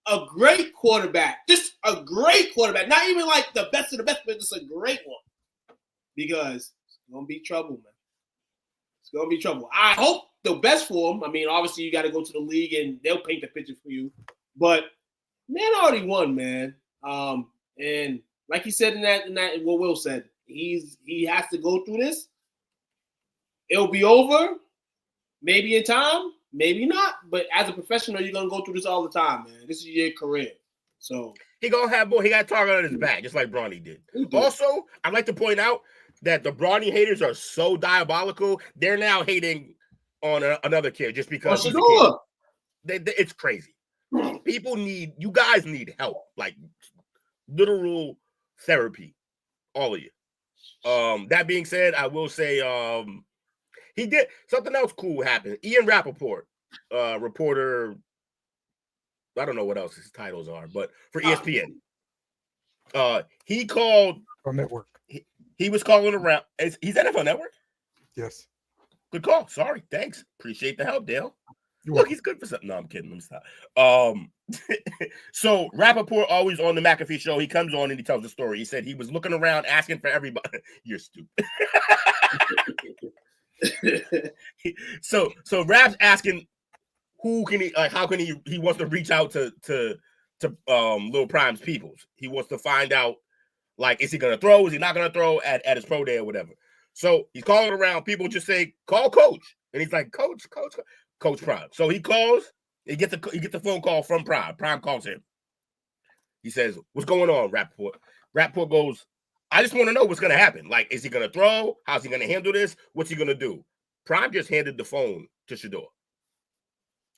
a great quarterback. Just a great quarterback. Not even like the best of the best, but just a great one. Because it's going to be trouble, man. It's going to be trouble. I hope the best for him. I mean, obviously, you got to go to the league and they'll paint the picture for you. But man already won, man. And like he said in that what Will said, he has to go through this. It'll be over. Maybe in time, maybe not. But as a professional, you're gonna go through this all the time, man. This is your career. So he gonna have more. He got a target on his back, just like Bronny did. Also, I'd like to point out that the Bronny haters are so diabolical. They're now hating on another kid just because he's a kid. It's crazy. You guys need help, like literal therapy, all of you. That being said, I will say he did something else cool happened. Ian Rappaport, reporter, I don't know what else his titles are, but for ESPN, he called on network. He was calling around. He's NFL Network. Yes. Good call. Sorry. Thanks. Appreciate the help, Dale. Look, he's good for something. No, I'm kidding. Let me stop. So Rappaport, always on the McAfee show, he comes on and he tells the story. He said he was looking around asking for everybody. You're stupid. So Rapp's asking who can he, like, how can he wants to reach out to Lil Prime's peoples. He wants to find out, like, is he gonna throw? Is he not gonna throw at his pro day or whatever? So he's calling around. People just say, call Coach. And he's like, Coach Prime. So he calls, he gets a phone call from Prime. Prime calls him. He says, what's going on, Rappaport? Rappaport goes, I just want to know what's going to happen. Like, is he going to throw? How's he going to handle this? What's he going to do? Prime just handed the phone to Shedeur.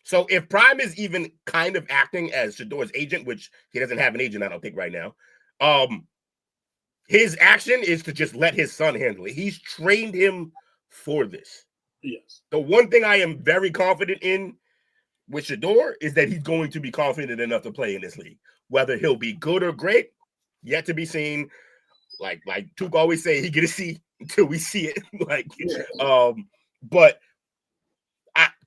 So if Prime is even kind of acting as Shedeur's agent, which he doesn't have an agent, I don't think, right now, his action is to just let his son handle it. He's trained him for this. Yes. The one thing I am very confident in with Shedeur is that he's going to be confident enough to play in this league. Whether he'll be good or great, yet to be seen. Like Took always say, he get to see until we see it. But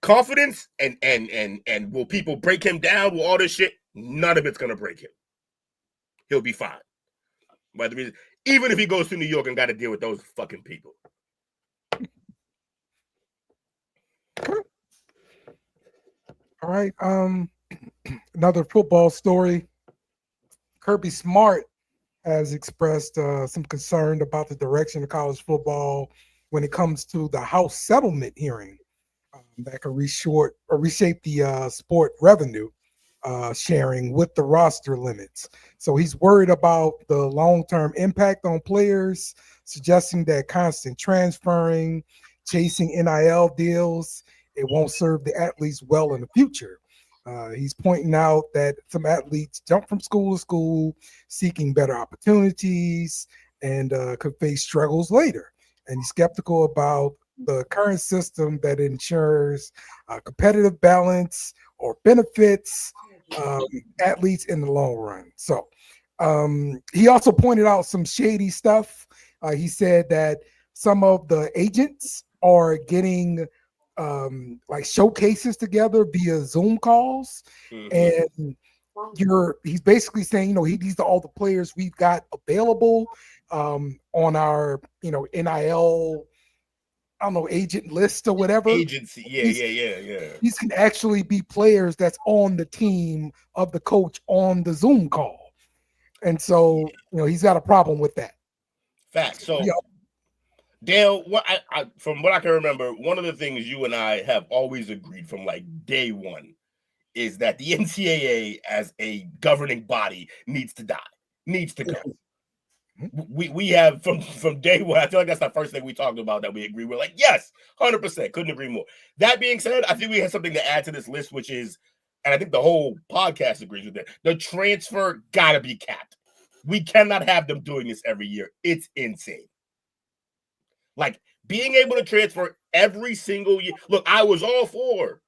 confidence and will people break him down with all this shit? None of it's gonna break him. He'll be fine. But the reason, even if he goes to New York and got to deal with those fucking people. All right. Another football story. Kirby Smart has expressed some concern about the direction of college football when it comes to the House settlement hearing that could reshape the sport revenue sharing with the roster limits. So he's worried about the long-term impact on players, suggesting that constant transferring, chasing NIL deals, it won't serve the athletes well in the future. He's pointing out that some athletes jump from school to school, seeking better opportunities, and could face struggles later. And he's skeptical about the current system that ensures competitive balance or benefits athletes in the long run. So he also pointed out some shady stuff. He said that some of the agents are getting like showcases together via Zoom calls, and he's basically saying, these are all the players we've got available on our NIL, I don't know, agent list or whatever. Agency, yeah. These can actually be players that's on the team of the coach on the Zoom call, and so he's got a problem with that. Fact. So. Yeah. Dale, from what I can remember, one of the things you and I have always agreed from like day one is that the NCAA as a governing body needs to go. We have from day one. I feel like that's the first thing we talked about that we agree. We're like, yes, 100%, couldn't agree more. That being said, I think we have something to add to this list, which is, and I think the whole podcast agrees with that, the transfer gotta be capped. We cannot have them doing this every year. It's insane. Like, being able to transfer every single year. Look, I was all for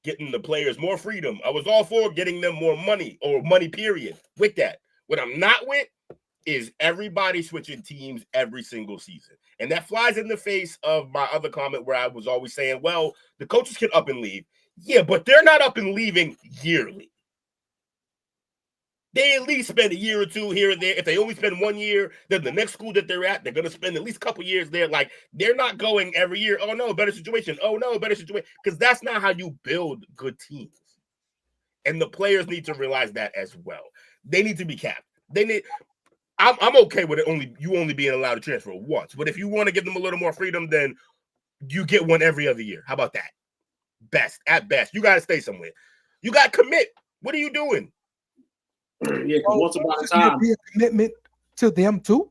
getting the players more freedom. I was all for getting them more money, or money, period, with that. What I'm not with is everybody switching teams every single season. And that flies in the face of my other comment where I was always saying, well, the coaches can up and leave. Yeah, but they're not up and leaving yearly. They at least spend a year or two here and there. If they only spend 1 year, then the next school that they're at, they're going to spend at least a couple years there. Like, they're not going every year. Oh, no, better situation. Oh, no, better situation. Because that's not how you build good teams. And the players need to realize that as well. They need to be capped. I'm okay with it only being allowed to transfer once. But if you want to give them a little more freedom, then you get one every other year. How about that? best. At best, you got to stay somewhere. You got to commit. What are you doing? Yeah, once upon a time, be a commitment to them too,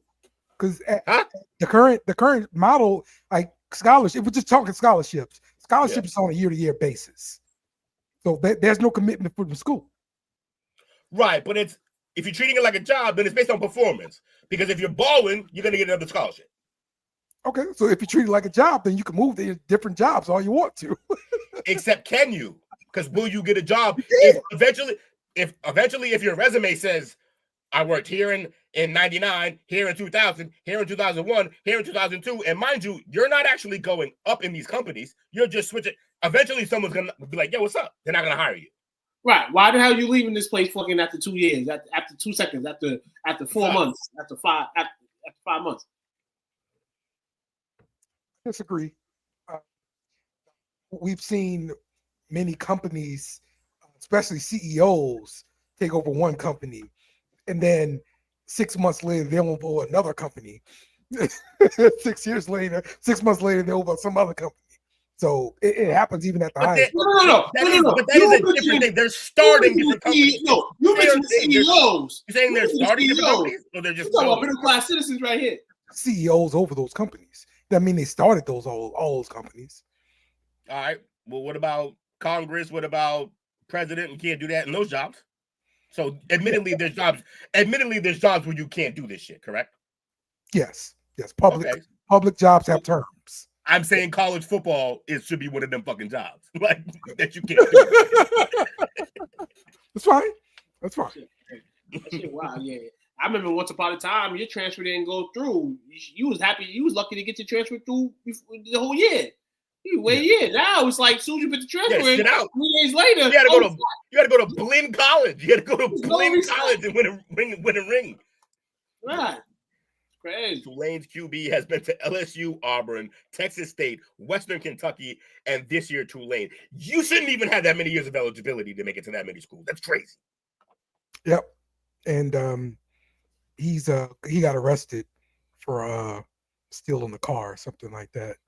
because the current model, like scholarship, we're just talking scholarships. Scholarships is on a year-to-year basis, so there's no commitment for the school. Right, but if you're treating it like a job, then it's based on performance. Because if you're balling, you're gonna get another scholarship. Okay, so if you treat it like a job, then you can move to different jobs all you want to. Except, can you? Because will you get a job if eventually if your resume says I worked here in 99, here in 2000, here in 2001, here in 2002, and mind you, you're not actually going up in these companies. You're just switching. Eventually, someone's gonna be like, "Yo, what's up?" They're not gonna hire you. Right? Why the hell are you leaving this place fucking after 2 years, after 2 seconds, after 4 months, after 5 months? Disagree. We've seen many companies, especially CEOs, take over one company, and then 6 months later they're over another company. 6 years later, 6 months later they're over some other company. So it happens even at the highest. No. That is a different thing. They're starting different companies. No, you mentioned CEOs. You're saying they're starting different companies, or they're just talking about middle class citizens right here. CEOs over those companies. That mean they started all those companies. All right. Well, what about Congress? What about president? You can't do that in those jobs. So, admittedly, there's jobs. Admittedly, there's jobs where you can't do this shit. Correct? Yes. Public jobs have terms. I'm saying college football should be one of them fucking jobs, like that you can't do. That's fine. That's fine. That shit, wow, yeah. I remember once upon a time your transfer didn't go through. You was happy. You was lucky to get your transfer through the whole year. You wait a year. Now it's like as soon as you put the transfer in, 3 days later, you gotta go to Blinn College. You gotta go to Blinn College and win a ring. Right. Crazy. Tulane's QB has been to LSU, Auburn, Texas State, Western Kentucky, and this year Tulane. You shouldn't even have that many years of eligibility to make it to that many schools. That's crazy. Yep. And he got arrested for stealing the car or something like that.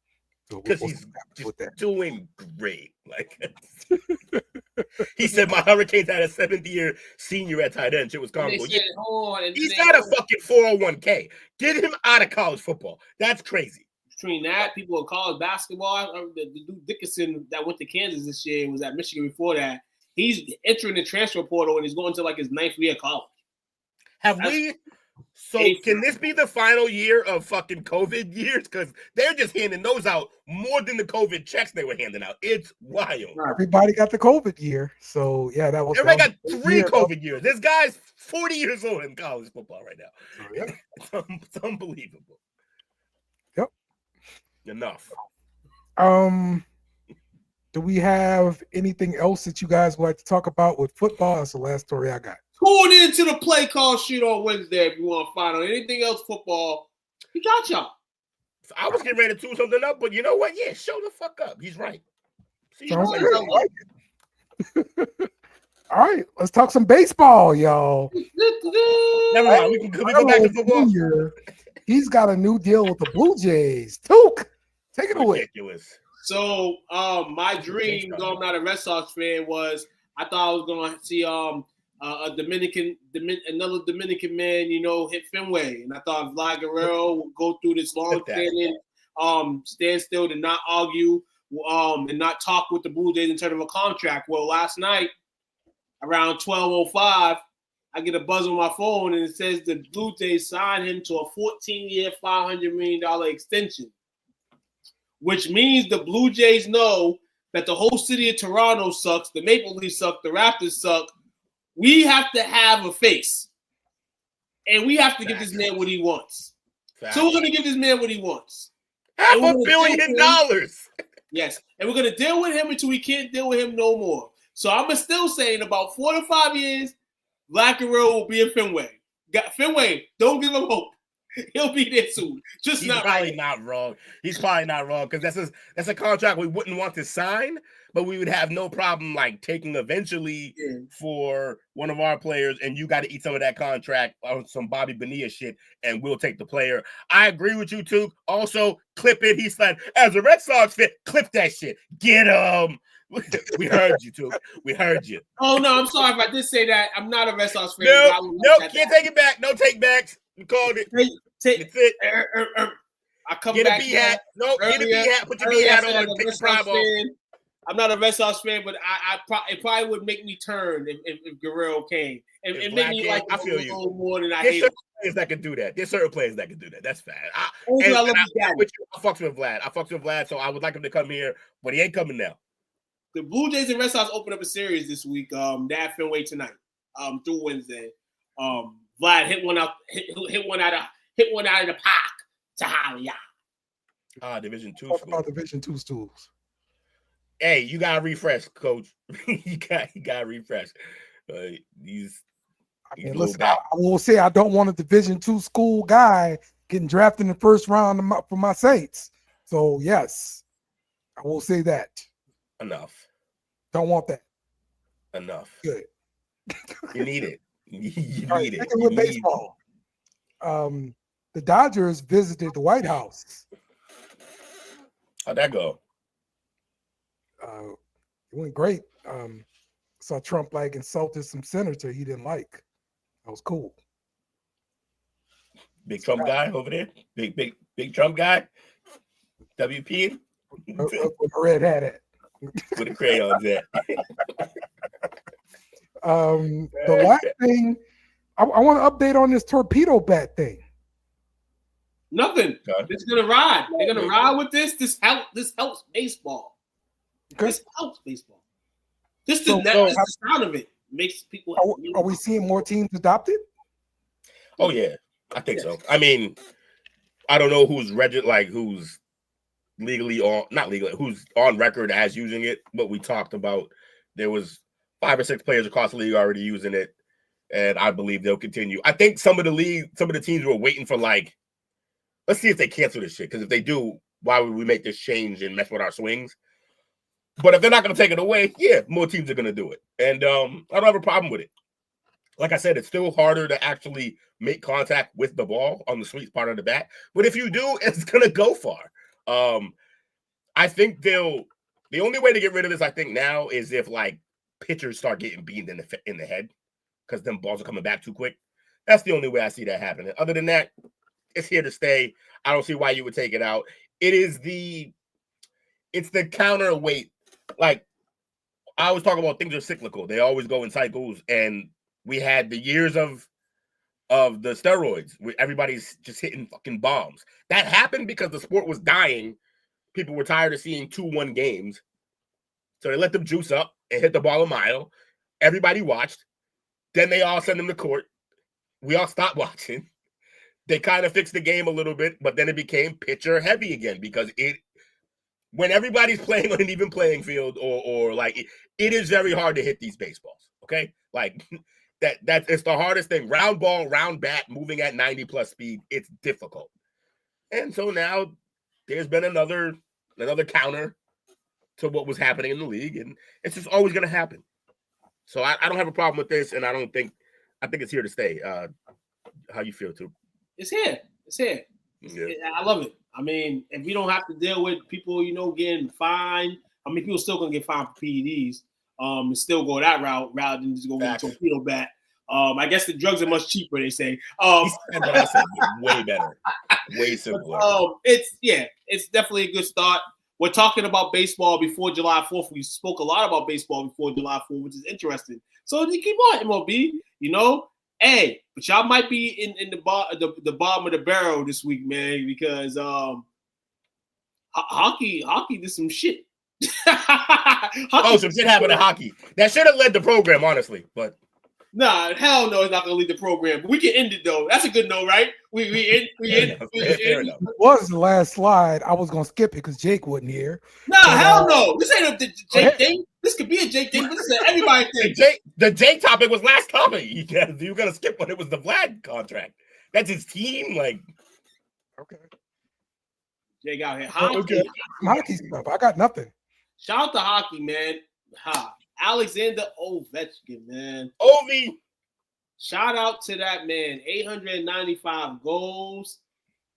Because he's just doing great. Like he said, my Hurricanes had a 7th-year senior at tight end. It was comical. He's got a fucking 401k. Get him out of college football. That's crazy. Between that, people in college basketball, the dude Dickinson that went to Kansas this year and was at Michigan before that, he's entering the transfer portal and he's going to like his 9th year of college. Can this be the final year of fucking COVID years? Because they're just handing those out more than the COVID checks they were handing out. It's wild. Everybody got the COVID year. So, yeah, that was... Everybody got 3 COVID years. This guy's 40 years old in college football right now. Oh, yeah. It's unbelievable. Yep. Enough. Do we have anything else that you guys would like to talk about with football? That's the last story I got. Tune into the play call shit on Wednesday if you want to find out anything else football. He got y'all. I was getting ready to tune something up, but you know what? Yeah, show the fuck up. He's right. All right, let's talk some baseball, y'all. Never mind. We can go back to football. He's got a new deal with the Blue Jays. Took, take it away. Ridiculous. So, my dream, though I'm not a Red Sox fan, was I thought I was going to see another Dominican man, hit Fenway, and I thought Vladimir Guerrero would go through this long-standing standstill to not argue, and not talk with the Blue Jays in terms of a contract. Well, last night around 12:05, I get a buzz on my phone and it says the Blue Jays signed him to a 14-year, $500 million extension, which means the Blue Jays know that the whole city of Toronto sucks, the Maple Leafs suck, the Raptors suck. We have to have a face, and we have to give this man what he wants. So we're going to give this man what he wants. $500 million. Yes, and we're going to deal with him until we can't deal with him no more. So I'm still saying about 4 to 5 years, Black Guerrero will be in Fenway. Fenway, don't give him hope. He'll be there soon. Just He's not probably right. not wrong. He's probably not wrong because that's a contract we wouldn't want to sign, but we would have no problem like taking eventually for one of our players, and you got to eat some of that contract on some Bobby Bonilla shit, and we'll take the player. I agree with you too. Also, clip it. He said, as a Red Sox fan, clip that shit. Get him. We heard you too. We heard you. Oh no, I'm sorry if I did say that. I'm not a Red Sox fan. No, can't take it back. No take backs. We called it. That's it. I come get back. A B hat. No, get a B hat. Put your B hat on and take the prime off. I'm not a Red Sox fan, but it probably would make me turn if Guerrero came. It made me like I feel a little more than I There's hate. certain players that can do that. There's certain players that can do that. That's fine. I fucks with Vlad. I fucks with Vlad, so I would like him to come here, but he ain't coming now. The Blue Jays and Red Sox open up a series this week. They have Fenway tonight. Through Wednesday. Vlad hit one out of the park to Holly. Division 2 Talk about Division 2 stools. Hey, you gotta refresh, coach. you gotta refresh. Listen, I will say I don't want a Division 2 school guy getting drafted in the first round for my Saints. So yes, I will say that. Enough. Don't want that. Enough. Good. You need it. You need it. With baseball. The Dodgers visited the White House. How'd that go? It went great. Saw Trump like insulted some senator he didn't like. That was cool. Big Trump guy over there. Big Trump guy. WP. With a red hat at. With the crayons at. The last thing I want to update on this torpedo bat thing. Nothing. It's gonna ride. They're gonna ride with this. This helps baseball. Okay. This helps baseball. This is the sound of it. Makes people. Are we seeing more teams adopt it? Oh yeah, I think so. I mean, I don't know who's who's legally on, not legally, who's on record as using it, but we talked about there was 5 or 6 players across the league already using it, and I believe they'll continue. I think some of the teams were waiting for let's see if they cancel this shit, because if they do, why would we make this change and mess with our swings? But if they're not going to take it away, yeah, more teams are going to do it. And I don't have a problem with it. Like I said, it's still harder to actually make contact with the ball on the sweet part of the bat. But if you do, it's going to go far. I think the only way to get rid of this, I think now, is if pitchers start getting beamed in the head, because them balls are coming back too quick. That's the only way I see that happening. Other than that, it's here to stay. I don't see why you would take it out. It's the counterweight. I always talk about, things are cyclical. They always go in cycles, and we had the years of the steroids where everybody's just hitting fucking bombs. That happened because the sport was dying. People were tired of seeing 2-1 games, so they let them juice up and hit the ball a mile. Everybody watched. Then they all sent them to court. We all stopped watching. They kind of fixed the game a little bit, but then it became pitcher heavy again, because when everybody's playing on an even playing field, or it is very hard to hit these baseballs. Okay, that it's the hardest thing. Round ball, round bat, moving at 90+ speed. It's difficult, and so now there's been another counter to what was happening in the league, and it's just always going to happen. So I don't have a problem with this, and I think it's here to stay. How you feel too? It's here. It's here. Yeah. I love it. I mean, if we don't have to deal with people, getting fined. I mean, people still gonna get fined for PEDs. And still go that route rather than just go with a torpedo bat. I guess the drugs are much cheaper, they say. Way better, way simpler. It's definitely a good start. We're talking about baseball before July 4th. We spoke a lot about baseball before July 4th, which is interesting. So you keep on, MLB. Hey, but y'all might be in the bottom of the barrel this week, man, because hockey did some shit. Some shit happened to hockey. That should have led the program, honestly, but nah, hell no, it's not gonna lead the program. But we can end it though. That's a good note, right? We end. Fair enough. It was the last slide. I was gonna skip it because Jake wasn't here. Nah, hell no. This ain't the Jake thing. This could be a Jake thing, but this is an everybody thing. The Jake topic was last topic. You gotta skip when it was the Vlad contract. That's his team. Okay. Jake out here. Hockey. Okay. Hockey stuff. I got nothing. Shout out to hockey, man. Alexander Ovechkin, man. Ovi. Shout out to that man. 895 goals.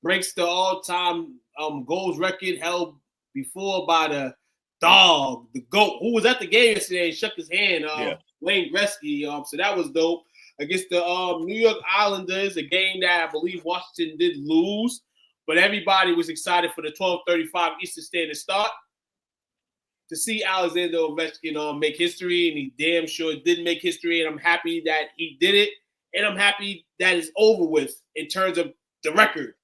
Breaks the all-time goals record held before by the dog, the GOAT, who was at the game yesterday and shook his hand. Wayne Gretzky. So that was dope. Against the New York Islanders, a game that I believe Washington did lose, but everybody was excited for the 12:35 Eastern Standard start to see Alexander Ovechkin make history, and he damn sure did make history, and I'm happy that he did it, and I'm happy that it's over with in terms of the record.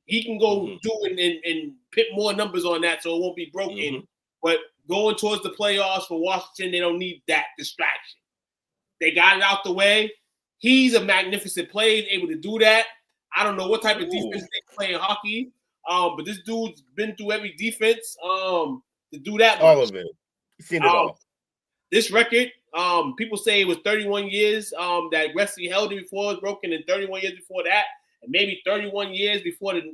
He can go do it and put more numbers on that so it won't be broken, but going towards the playoffs for Washington, they don't need that distraction. They got it out the way. He's a magnificent player, able to do that. I don't know what type of defense they play in hockey, but this dude's been through every defense to do that. All of it. You've seen it all. This record, people say it was 31 years that Gretzky held it before it was broken, and 31 years before that, and maybe 31 years before the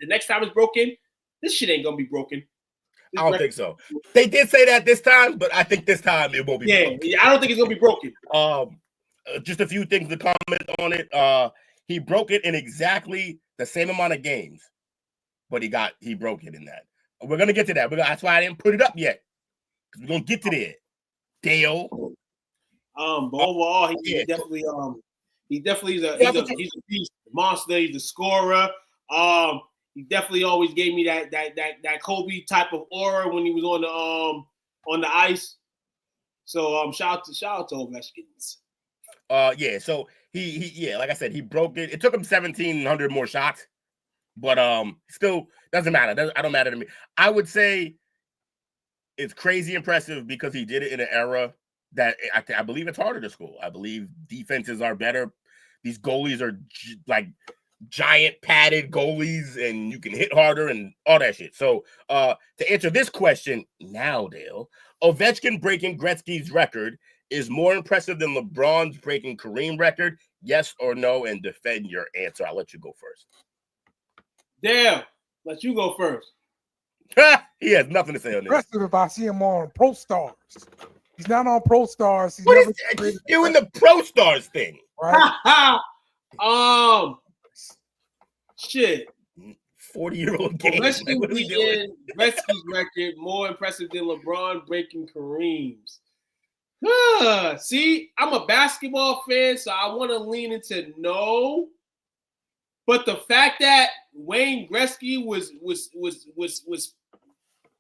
next time it's broken. This shit ain't going to be broken. I don't think so. They did say that this time, but I think this time it won't be broken. Yeah, I don't think it's going to be broken. Just a few things to comment on it. He broke it in exactly the same amount of games, but he broke it in that. We're gonna get to that. That's why I didn't put it up yet. We're gonna get to there. Dale. But overall, he definitely is a beast, monster. He's a scorer. He definitely always gave me that Kobe type of aura when he was on the ice. So shout out to Ovechkin. So he like I said, he broke it. It took him 1,700 more shots, but still doesn't matter. I don't matter to me. I would say it's crazy impressive because he did it in an era that I believe it's harder to score. I believe defenses are better. These goalies are like giant padded goalies, and you can hit harder and all that shit. So to answer this question now, Dale, Ovechkin breaking Gretzky's record is more impressive than LeBron's breaking Kareem record? Yes or no? And defend your answer. I'll let you go first. Damn, let you go first. He has nothing to say on this. Impressive if I see him on Pro Stars. He's not on Pro Stars. He's doing the Pro Stars thing, right? Shit. 40-year-old game. Ovechkin beating Gretzky's record more impressive than LeBron breaking Kareem's. See, I'm a basketball fan, so I want to lean into no. But the fact that Wayne Gretzky was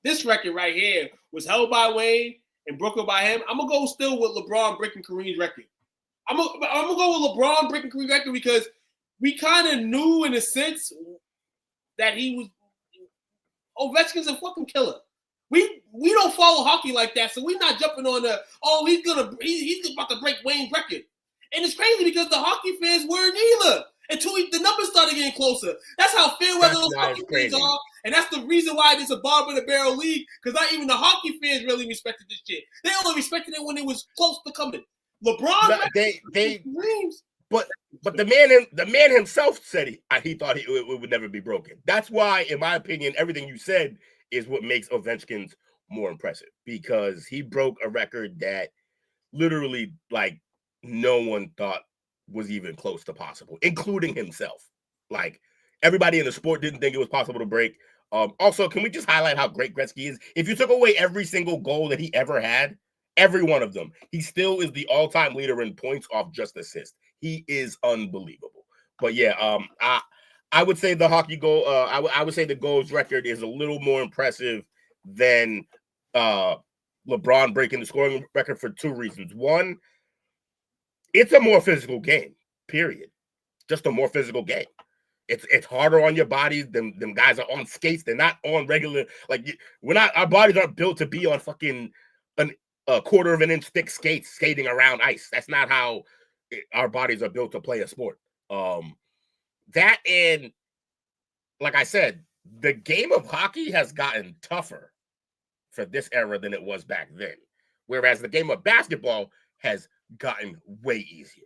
this record right here was held by Wayne and broken by him, I'm gonna go still with LeBron breaking Kareem's record. I'm gonna go with LeBron breaking Kareem's record because we kind of knew in a sense that he was Ovechkin's a fucking killer. We don't follow hockey like that, so we're not jumping on he's about to break Wayne's record. And it's crazy because the hockey fans weren't either until the numbers started getting closer. That's how fair weather those hockey fans are, and that's the reason why it's a barber in the barrel league, because not even the hockey fans really respected this shit. They only respected it when it was close to coming. LeBron, but the man himself said he thought it would never be broken. That's why, in my opinion, everything you said is what makes Ovechkin's more impressive, because he broke a record that literally like no one thought was even close to possible, including himself. Like everybody in the sport didn't think it was possible to break. Also, can we just highlight how great Gretzky is? If you took away every single goal that he ever had, every one of them, he still is the all-time leader in points off just assists. He is unbelievable. But yeah, I would say the hockey goal. I would say the goals record is a little more impressive than LeBron breaking the scoring record for two reasons. One, it's a more physical game. Period. Just a more physical game. It's harder on your bodies. Them guys are on skates. They're not on regular. Like we're not. Our bodies aren't built to be on fucking a quarter of an inch thick skates skating around ice. That's not how our bodies are built to play a sport. That and like I said, the game of hockey has gotten tougher for this era than it was back then. Whereas the game of basketball has gotten way easier.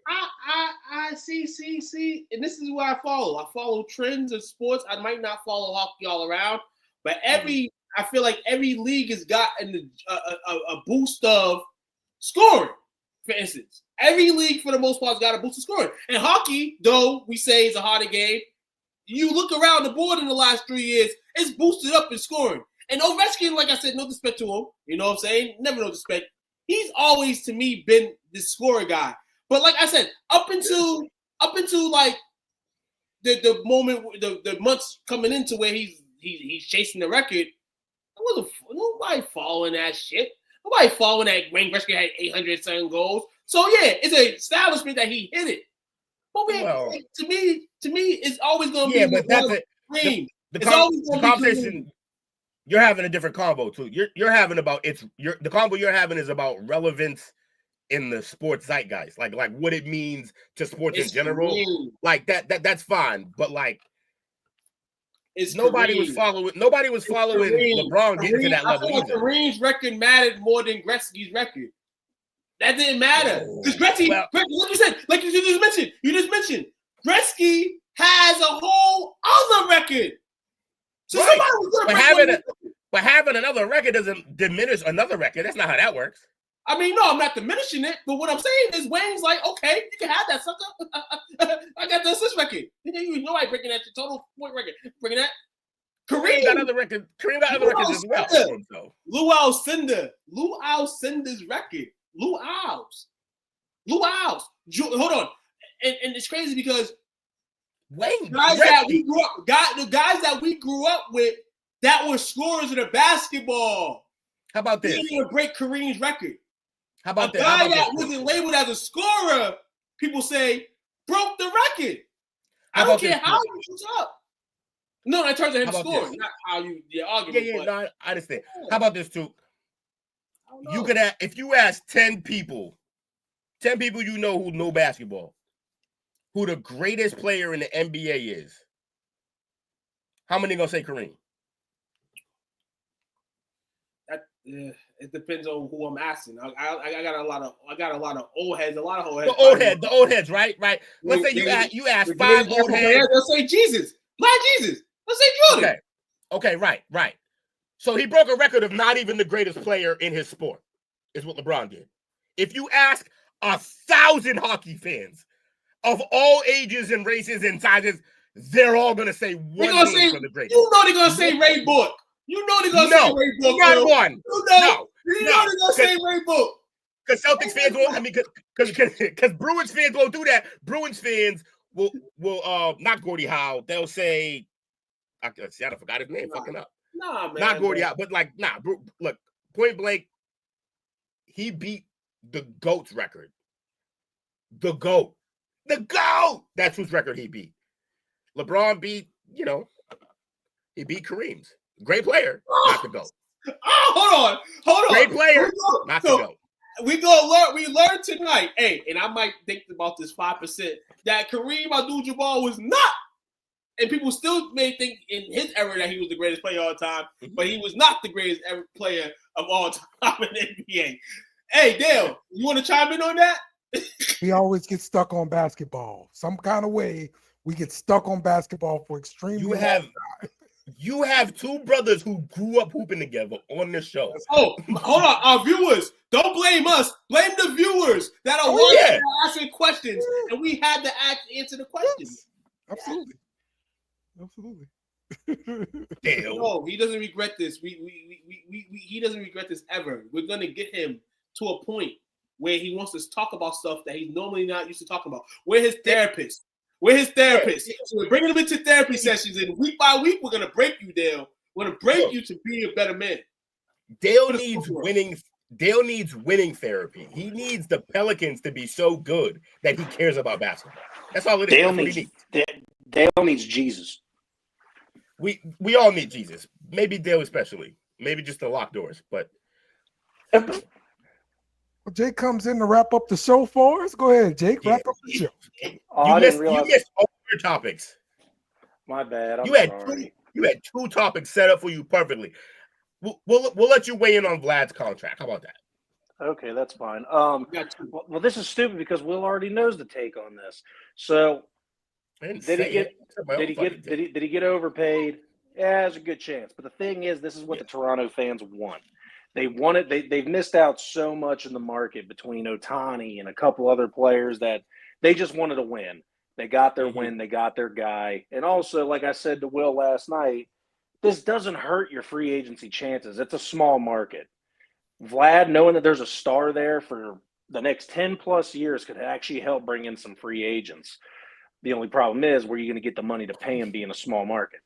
I see, and this is what I follow. I follow trends in sports. I might not follow hockey all around, but I feel like every league has gotten a boost of scoring. For instance, every league for the most part has got a boost of scoring. And hockey, though we say is a harder game, you look around the board in the last 3 years, it's boosted up in scoring. And Ovechkin, like I said, no disrespect to him. You know what I'm saying? Never no disrespect. He's always, to me, been the scorer guy. But like I said, up until like the moment, the months coming into where he's chasing the record, nobody following that shit. Nobody following that Wayne Gretzky had 800-something goals. So yeah, it's an establishment that he hit it. But to me, it's always going to be. But that's it. The conversation. You're having a different combo too. You're having about the combo you're having is about relevance in the sports zeitgeist, like what it means to sports in general. Kareem. Like that's fine, but like nobody was following LeBron getting to that level either. Kareem's record mattered more than Gretzky's record. That didn't matter because Gretzky, like you just mentioned, Gretzky has a whole other record. So right. But having another record doesn't diminish another record. That's not how that works. I mean, no, I'm not diminishing it. But what I'm saying is Wayne's like, okay, you can have that, sucker. I got the assist record. You know I breaking that total point record. Breaking that. Kareem got other records. Kareem got other records as well. Lou Alcindor's record. Lou Al's. Hold on. And it's crazy because Wayne, the guys that we grew up with that were scorers in the basketball. How about this? He didn't even break Kareem's record. How about this? A guy that wasn't labeled as a scorer, people say, broke the record. I don't care how you use up. No, in terms of him scoring, not how your argument. Yeah, no, I understand. How about this too? You could have, if you ask 10 people you know who know basketball, who the greatest player in the NBA is, how many gonna say Kareem? It depends on who I'm asking. I got a lot of old heads. The old heads, right? Let's say you ask 5 old heads. Let's say Jesus, Black Jesus. Let's say Jordan. Okay, right. So he broke a record of not even the greatest player in his sport, is what LeBron did. If you ask 1,000 hockey fans of all ages and races and sizes, they're all gonna say one name for the greatest. You know they're gonna say Ray Book. You know they're gonna say Ray Book. Not one. You know they're gonna say Ray Book. Because Celtics fans won't. I mean, because Bruins fans won't do that. Bruins fans will not Gordie Howe. They'll say, I forgot his name. Fucking up. Nah, man. Not Gordie Howe, but like, nah. Look, point blank, he beat the GOAT's record. The GOAT. That's whose record he beat. LeBron beat, he beat Kareem's. Great player, not the GOAT. Hold on. Great player, not the GOAT. We learned tonight, and I might think about this 5%, that Kareem Abdul-Jabbar was not, and people still may think in his era that he was the greatest player of all time, but he was not the greatest ever player of all time in the NBA. Hey, Dale, you want to chime in on that? We always get stuck on basketball. Some kind of way we get stuck on basketball for extremely long time. You have 2 brothers who grew up hooping together on this show. Oh, hold on. Our viewers, don't blame us. Blame the viewers that are watching and asking questions, and we had to answer the questions. Absolutely. Damn. No, he doesn't regret this. He doesn't regret this ever. We're gonna get him to a point where he wants to talk about stuff that he's normally not used to talking about. We're his therapist. So we're bringing him into therapy sessions, and week by week, we're going to break you, Dale. We're going to break you to be a better man. Dale needs winning therapy. He needs the Pelicans to be so good that he cares about basketball. That's all it is. Dale needs Jesus. We all need Jesus. Maybe Dale especially. Maybe just to lock doors, but... Well, Jake comes in to wrap up the show for us. Go ahead, Jake. Wrap up the show. You missed all your topics. My bad. You had 2 topics set up for you perfectly. We'll let you weigh in on Vlad's contract. How about that? Okay, that's fine. Well, this is stupid because Will already knows the take on this. So, did he get overpaid? Yeah, there's a good chance. But the thing is, this is what the Toronto fans want. They want it. They've missed out so much in the market between Ohtani and a couple other players that they just wanted to win. They got their win. They got their guy. And also, like I said to Will last night, this doesn't hurt your free agency chances. It's a small market. Vlad, knowing that there's a star there for the next 10-plus years, could actually help bring in some free agents. The only problem is, where are you going to get the money to pay him being a small market?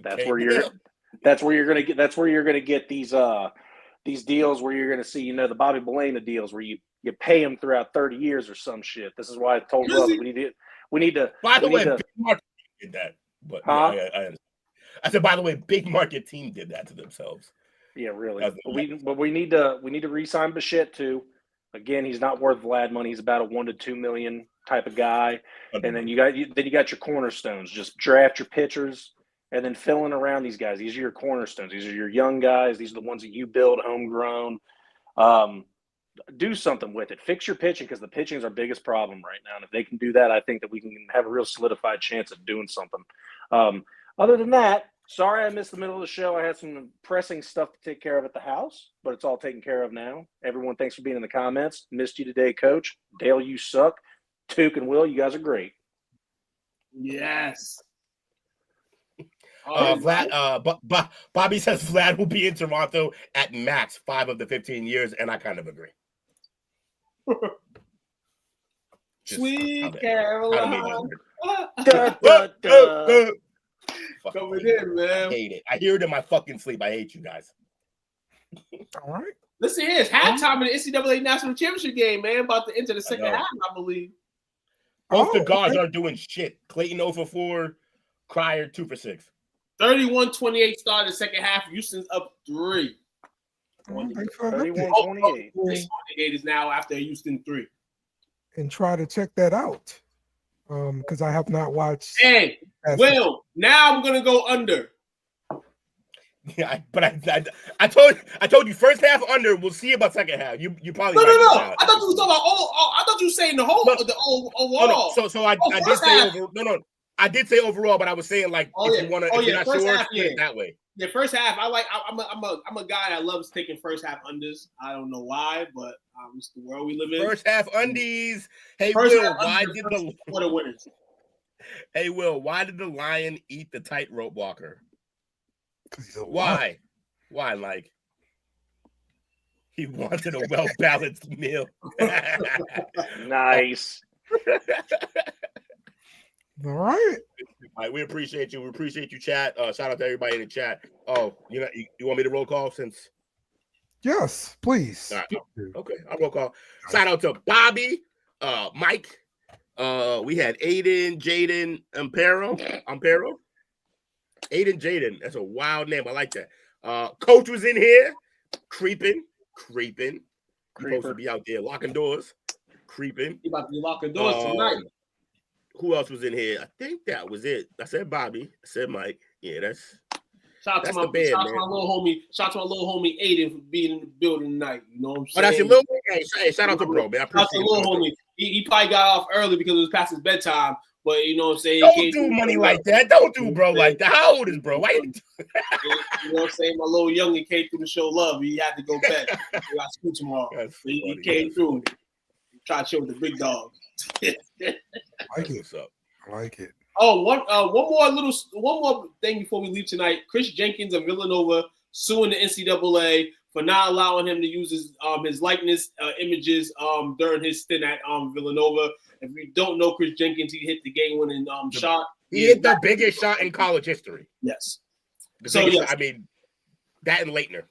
That's where you're going to get these deals where you're going to see, the Bobby Belena deals where you pay him throughout 30 years or some shit. This is why I told Will we need to. By the way, big market did that. But I said, by the way, big market team did that to themselves. Yeah, really. But we need to re-sign Bichette too. Again, he's not worth Vlad money. He's about a $1 to $2 million type of guy. And then you got your cornerstones. Just draft your pitchers and then fill in around these guys. These are your cornerstones. These are your young guys. These are the ones that you build homegrown. Do something with it. Fix your pitching, because the pitching is our biggest problem right now. And if they can do that, I think that we can have a real solidified chance of doing something. Other than that, sorry I missed the middle of the show. I had some pressing stuff to take care of at the house, but it's all taken care of now. Everyone, thanks for being in the comments. Missed you today, Coach. Dale, you suck. Took and Will, you guys are great. Yes. Vlad, Bobby says Vlad will be in Toronto at max 5 of the 15 years, and I kind of agree. Sweet Caroline. Coming in, man. I hate it. I hear it in my fucking sleep. I hate you guys. All right. Listen here, it's halftime in the NCAA National Championship game, man. About to enter the second half, I believe. Both the guards aren't doing shit. Clayton 0 for 4, Cryer 2 for 6. 31-28 start the second half. Houston's up 3. 31-28. 28 is now after Houston 3. And try to check that out. Because I have not watched. Hey, Will, now I'm gonna go under. Yeah, but I told you first half under. We'll see about second half. You probably no. I thought you were talking about I thought you were saying the overall. So I did say overall. No. I did say overall, but I was saying if you want to, if you're not sure, put it that way. Yeah, first half. I'm a guy that loves taking first half unders. I don't know why, but it's the world we live in. First half undies. Hey, first Will, why did the winners? Hey, Will, why did the lion eat the tightrope walker? Why? Why, Mike? He wanted a well-balanced meal. Nice. All right. We appreciate you. We appreciate you, chat. Shout out to everybody in the chat. Oh, you want me to roll call since? Yes, please. All right. Okay, I'll roll call. Shout out to Bobby, Mike. We had Aiden, Jaden, Ampero. Aiden, Jaden. That's a wild name. I like that. Coach was in here, creeping. He's supposed to be out there locking doors, creeping. He about to be locking doors tonight. Who else was in here? I think that was it. I said Bobby. I said Mike. Yeah, that's. Shout out to my little homie Aiden for being in the building tonight. You know what I'm saying? Oh, that's your little. Hey, shout out to bro, man. I appreciate it. Little homie. He probably got off early because it was past his bedtime. But you know what I'm saying? Don't do money like that. Don't do bro like that. How old is bro? Why you know what I'm saying? My little youngin came through to show love. He had to go bed. He got school tomorrow. He came through. He tried to show the big dog. I like it. Oh, one more thing before we leave tonight. Chris Jenkins of Villanova suing the NCAA for not allowing him to use his likeness images during his stint at Villanova. If you don't know Chris Jenkins, he hit the game-winning shot. He hit the biggest shot in college history. Yes. I mean, that and Leitner.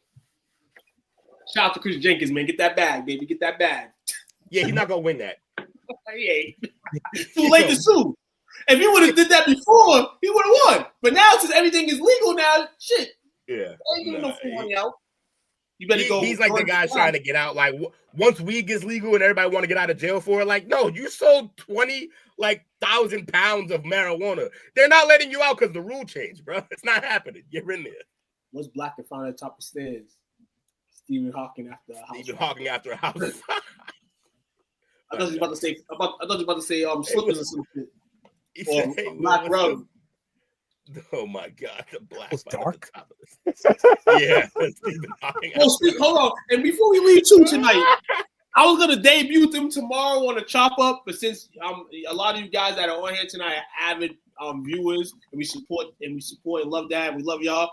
Shout out to Chris Jenkins, man. Get that bag, baby. Get that bag. Yeah, he's not gonna win that. He ain't. Too late to sue. If he would have did that before, he would have won. But now, since everything is legal now, shit. Yeah. Ain't giving no free money out. You better go. He's like the guy trying to get out. Like once weed gets legal and everybody want to get out of jail for it, like no, you sold 20,000 pounds of marijuana. They're not letting you out because the rule changed, bro. It's not happening. You're in there. What's black to find at the top of stairs? Stephen Hawking after a house. Stephen Hawking after a house. I thought you were about to say slippers or some shit. He Or said, hey, black rug. Oh my God, the black was dark. Yeah, Stephen Hawking. Hold on. And before we leave too tonight, I was gonna debut them tomorrow on a chop up, but since a lot of you guys that are on here tonight are avid viewers, and we support and love that, and we love y'all.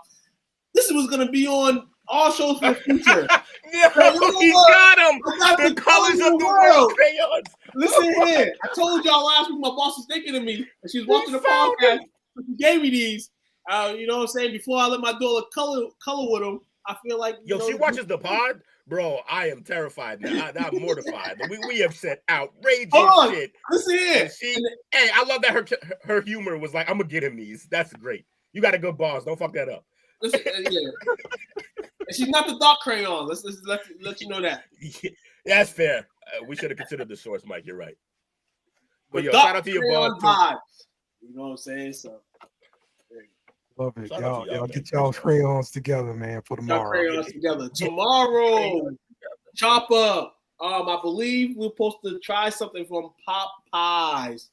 This was gonna be on all shows for the future. Yeah, he got him. The colors of the world crayons. Listen here, I told y'all last week my boss was thinking of me, and she was watching the podcast. She gave me these. You know what I'm saying? Before I let my daughter color with them, I feel like she watches the pod, bro. I am terrified now. I'm mortified. We have said outrageous shit. Listen here. Hey, I love that her humor was like, I'm gonna get him these. That's great. You got a good boss. Don't fuck that up. Listen, yeah. And she's not the dark crayon. Let's let you know that. Yeah, that's fair. We should have considered the source, Mike. You're right. But yo, dark shout out to your boss. You know what I'm saying? So. Love it. Y'all get y'all crayons together, man, for tomorrow. Crayons together. Tomorrow, chop up. I believe we're supposed to try something from Popeyes.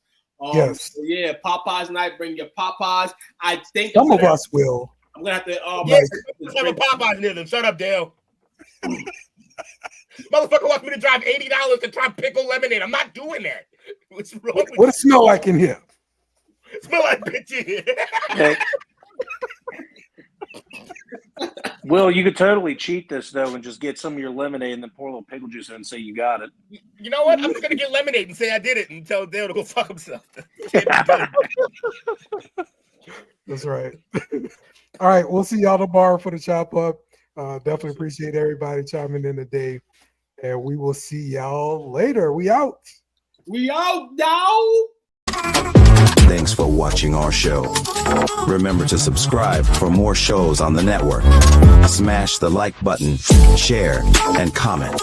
Yes. Yeah, Popeyes night. Bring your Popeyes. I think some of us will. I'm gonna have to. Let's have a Popeyes near them. Shut up, Dale. Motherfucker wants me to drive $80 to try pickle lemonade. I'm not doing that. What's wrong with what it smell like in here? It smell like bitch. Okay. Will, you could totally cheat this though and just get some of your lemonade and then pour a little pickle juice in and say you got it. You know what? I'm just gonna get lemonade and say I did it and tell Dale to go fuck himself. That's right. All right, we'll see y'all tomorrow for the chop up. Definitely appreciate everybody chiming in today, and we will see y'all later. We out. We out now. Thanks for watching our show. Remember to subscribe for more shows on the network. Smash the like button, share, and comment.